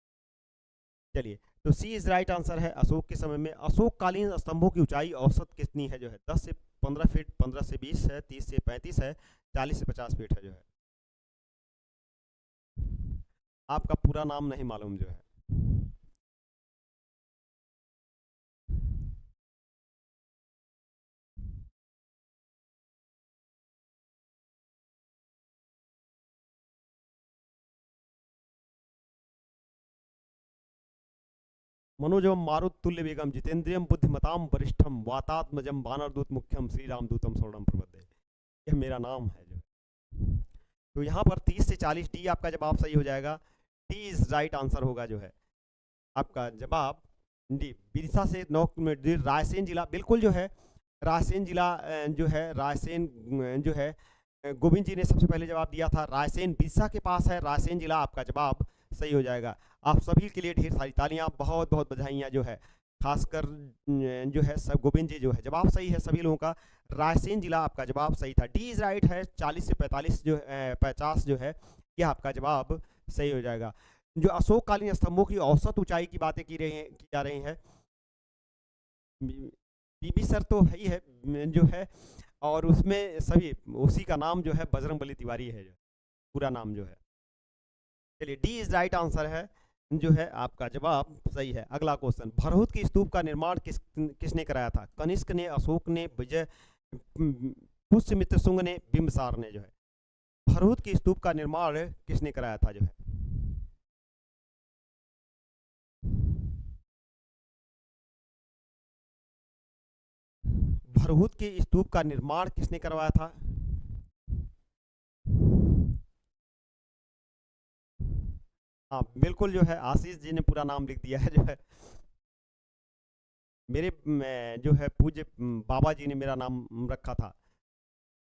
चलिए, तो सी इज राइट आंसर है। अशोक के समय में अशोककालीन स्तंभों की ऊंचाई औसत कितनी है जो है? 10 से 15 फीट, 15 से 20 है, 30 से 35 है, 40 से 50 फीट है जो है। आपका पूरा नाम नहीं मालूम जो है। मनोजम मारुत तुल्य वेगम जितेंद्रियम बुद्धिमताम वरिष्ठम वातात्मजम वानरदूत मुख्यम श्री रामदूतम शरणम प्रपद्ये। यह मेरा नाम है जो। तो यहाँ पर 30 से 40, डी आपका जवाब सही हो जाएगा। डी इज राइट आंसर होगा जो है आपका जवाब डी। बिरसा से 9 किलोमीटर, रायसेन जिला बिल्कुल जो है। रायसेन जिला जो है, रायसेन जो है, गोविंद जी ने सबसे पहले जवाब दिया था। रायसेन बिरसा के पास है, रायसेन जिला आपका जवाब सही हो जाएगा। आप सभी के लिए ढेर सारी तालियां, बहुत बहुत बधाइयां जो है, खासकर जो है सब गोविंद जी जो है जवाब सही है सभी लोगों का। रायसेन जिला आपका जवाब सही था। डी इज राइट है। 40 से 45 जो 50 जो है यह आपका जवाब सही हो जाएगा। जो अशोककालीन स्तंभों की औसत ऊंचाई की बातें की जा रही हैं, बीबी सर तो है ही है जो है, और उसमें सभी उसी का नाम जो है बजरंगबली तिवारी है जो पूरा नाम जो है। चलिए, डी इज राइट आंसर है जो है आपका जवाब सही है। अगला क्वेश्चन, भरहुत की स्तूप का निर्माण किसने कराया था? कनिष्क ने, अशोक ने, विजय, पुष्यमित्र शुंग ने, बिंबिसार ने जो है। भरहुत की स्तूप का निर्माण किसने कराया था जो है? भरहुत के स्तूप का निर्माण किसने करवाया था? हाँ बिल्कुल जो है, आशीष जी ने पूरा नाम लिख दिया है जो है। मेरे जो है पूज्य बाबा जी ने मेरा नाम रखा था,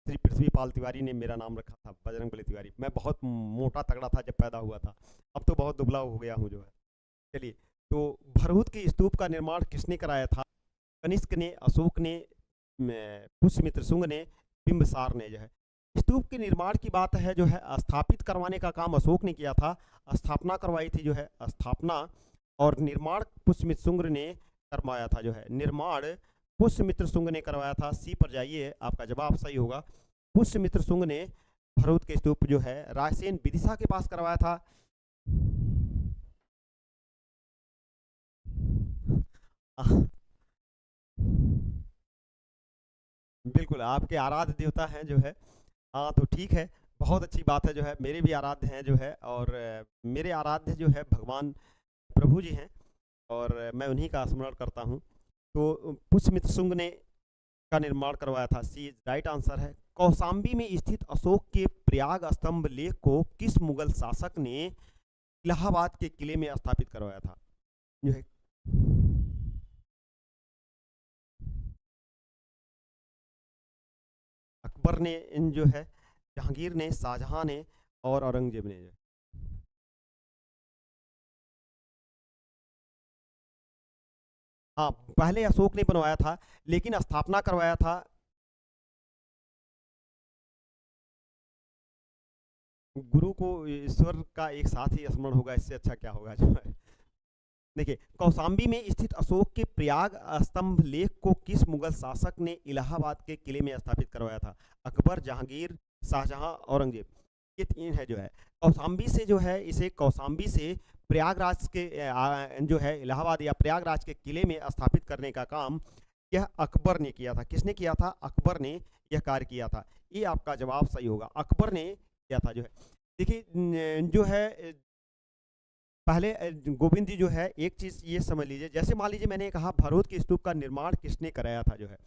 श्री पृथ्वीपाल तिवारी ने मेरा नाम रखा था बजरंगबली तिवारी। मैं बहुत मोटा तगड़ा था जब पैदा हुआ था, अब तो बहुत दुबला हो गया हूँ जो है। चलिए, तो भरहुत के स्तूप का निर्माण किसने कराया था? कनिष्क ने, अशोक ने, पुष्यमित्र शुंग ने, बिंबिसार ने जो है। स्तूप के निर्माण की बात है जो है, स्थापित करवाने का काम अशोक ने किया था, स्थापना करवाई थी जो है, स्थापना, और निर्माण पुष्यमित्र शुंग ने करवाया था जो है। निर्माण पुष्यमित्र शुंग ने करवाया था। सी पर जाइए, आपका जवाब सही होगा। पुष्यमित्र शुंग ने भरहुत के स्तूप जो है रायसेन विदिशा के पास करवाया था। बिल्कुल आपके आराध्य देवता हैं जो है। हाँ तो ठीक है, बहुत अच्छी बात है जो है, मेरे भी आराध्य हैं जो है, और मेरे आराध्य जो है भगवान प्रभु जी हैं, और मैं उन्हीं का स्मरण करता हूँ। तो पुष्यमित्र शुंग ने का निर्माण करवाया था। सी राइट आंसर है। कौशाम्बी में स्थित अशोक के प्रयाग स्तंभ लेख को किस मुगल शासक ने इलाहाबाद के किले में स्थापित करवाया था जो है? अकबर ने जो है, जहांगीर ने, शाहजहां ने, और औरंगजेब ने जो। हाँ पहले अशोक ने बनवाया था, लेकिन स्थापना करवाया था गुरु को। ईश्वर का एक साथ ही स्मरण होगा, इससे अच्छा क्या होगा जो है। देखिए, कौशाम्बी में स्थित अशोक के प्रयाग स्तंभ लेख को किस मुगल शासक ने इलाहाबाद के किले में स्थापित करवाया था? अकबर, जहांगीर, शाहजहां, औरंगजेब। ये तीन है जो है। कौशाम्बी से जो है, इसे कौशाम्बी से प्रयागराज के जो है इलाहाबाद या प्रयागराज के किले में स्थापित करने का काम यह अकबर ने किया था। किसने किया था? अकबर ने यह कार्य किया था। ये आपका जवाब सही होगा, अकबर ने किया था जो है। देखिए जो है पहले गोविंद जी जो है एक चीज़ ये समझ लीजिए, जैसे मान लीजिए मैंने कहा भरूच के स्तूप का निर्माण किसने कराया था जो है,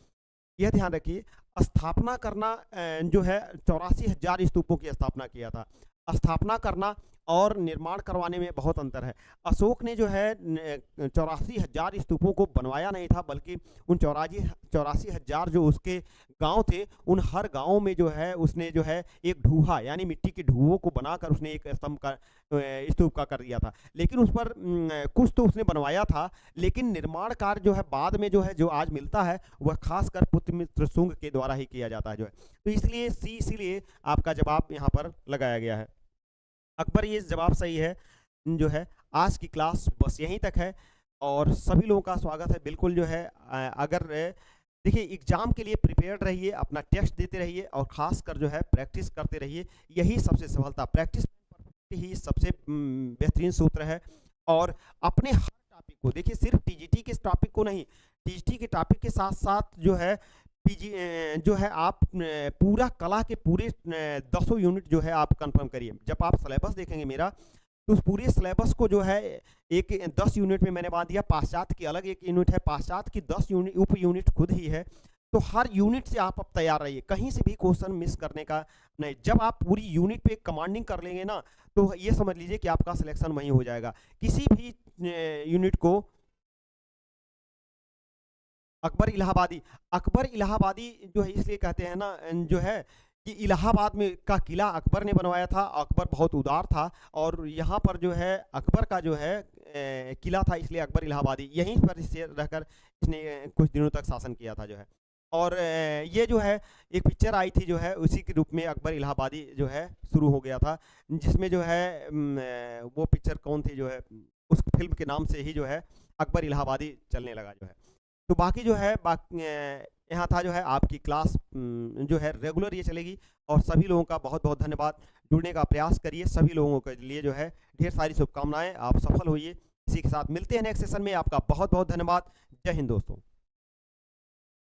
यह ध्यान रखिए। स्थापना करना जो है 84,000 स्तूपों की स्थापना किया था। स्थापना करना और निर्माण करवाने में बहुत अंतर है। अशोक ने जो है 84,000 स्तूपों को बनवाया नहीं था, बल्कि उन 84,000 जो उसके गांव थे, उन हर गांव में जो है उसने जो है एक ढूहा यानी मिट्टी के ढूहों को बनाकर उसने एक स्तंभ का स्तूप का कर दिया था। लेकिन उस पर कुछ तो उसने बनवाया था, लेकिन निर्माण कार्य जो है बाद में जो है जो आज मिलता है वह खासकर पुत्रमित्र शुंग के द्वारा ही किया जाता है जो है। तो इसलिए इसीलिए आपका जवाब यहाँ पर लगाया गया है अकबर। ये जवाब सही है जो है। आज की क्लास बस यहीं तक है और सभी लोगों का स्वागत है। बिल्कुल जो है अगर देखिए एग्जाम के लिए प्रिपेयर्ड रहिए, अपना टेस्ट देते रहिए और खासकर जो है प्रैक्टिस करते रहिए। यही सबसे सफलता, प्रैक्टिस ही सबसे बेहतरीन सूत्र है। और अपने हर टॉपिक को देखिए, सिर्फ टीजीटी के टॉपिक को नहीं, टीजीटी के टॉपिक के साथ साथ जो है पीजी जो है आप पूरा कला के पूरे 10 यूनिट जो है आप कंफर्म करिए। जब आप सिलेबस देखेंगे मेरा, तो उस पूरे सिलेबस को जो है एक 10 यूनिट में मैंने बांध दिया। पाश्चात्य की अलग एक यूनिट है, पाश्चात्य की 10 यूनिट उप यूनिट खुद ही है। तो हर यूनिट से आप अब तैयार रहिए, कहीं से भी क्वेश्चन मिस करने का नहीं। जब आप पूरी यूनिट पे कमांडिंग कर लेंगे ना, तो ये समझ लीजिए कि आपका सिलेक्शन वहीं हो जाएगा। किसी भी यूनिट को अकबर इलाहाबादी जो है इसलिए कहते हैं ना जो है कि इलाहाबाद में का किला अकबर ने बनवाया था। अकबर बहुत उदार था और यहाँ पर जो है अकबर का जो है किला था, इसलिए अकबर इलाहाबादी यहीं पर इससे रहकर इसने कुछ दिनों तक शासन किया था जो है। और ये जो है एक पिक्चर आई थी जो है, उसी के रूप में अकबर इलाहाबादी जो है शुरू हो गया था, जिसमें जो है वो पिक्चर कौन थी जो है, उस फिल्म के नाम से ही जो है अकबर इलाहाबादी चलने लगा जो है। तो बाकी जो है यहाँ था जो है आपकी क्लास जो है रेगुलर ये चलेगी। और सभी लोगों का बहुत बहुत धन्यवाद। जुड़ने का प्रयास करिए, सभी लोगों के लिए जो है ढेर सारी शुभकामनाएं, आप सफल होइए। इसी के साथ मिलते हैं नेक्स्ट सेशन में। आपका बहुत बहुत धन्यवाद। जय हिंद दोस्तों।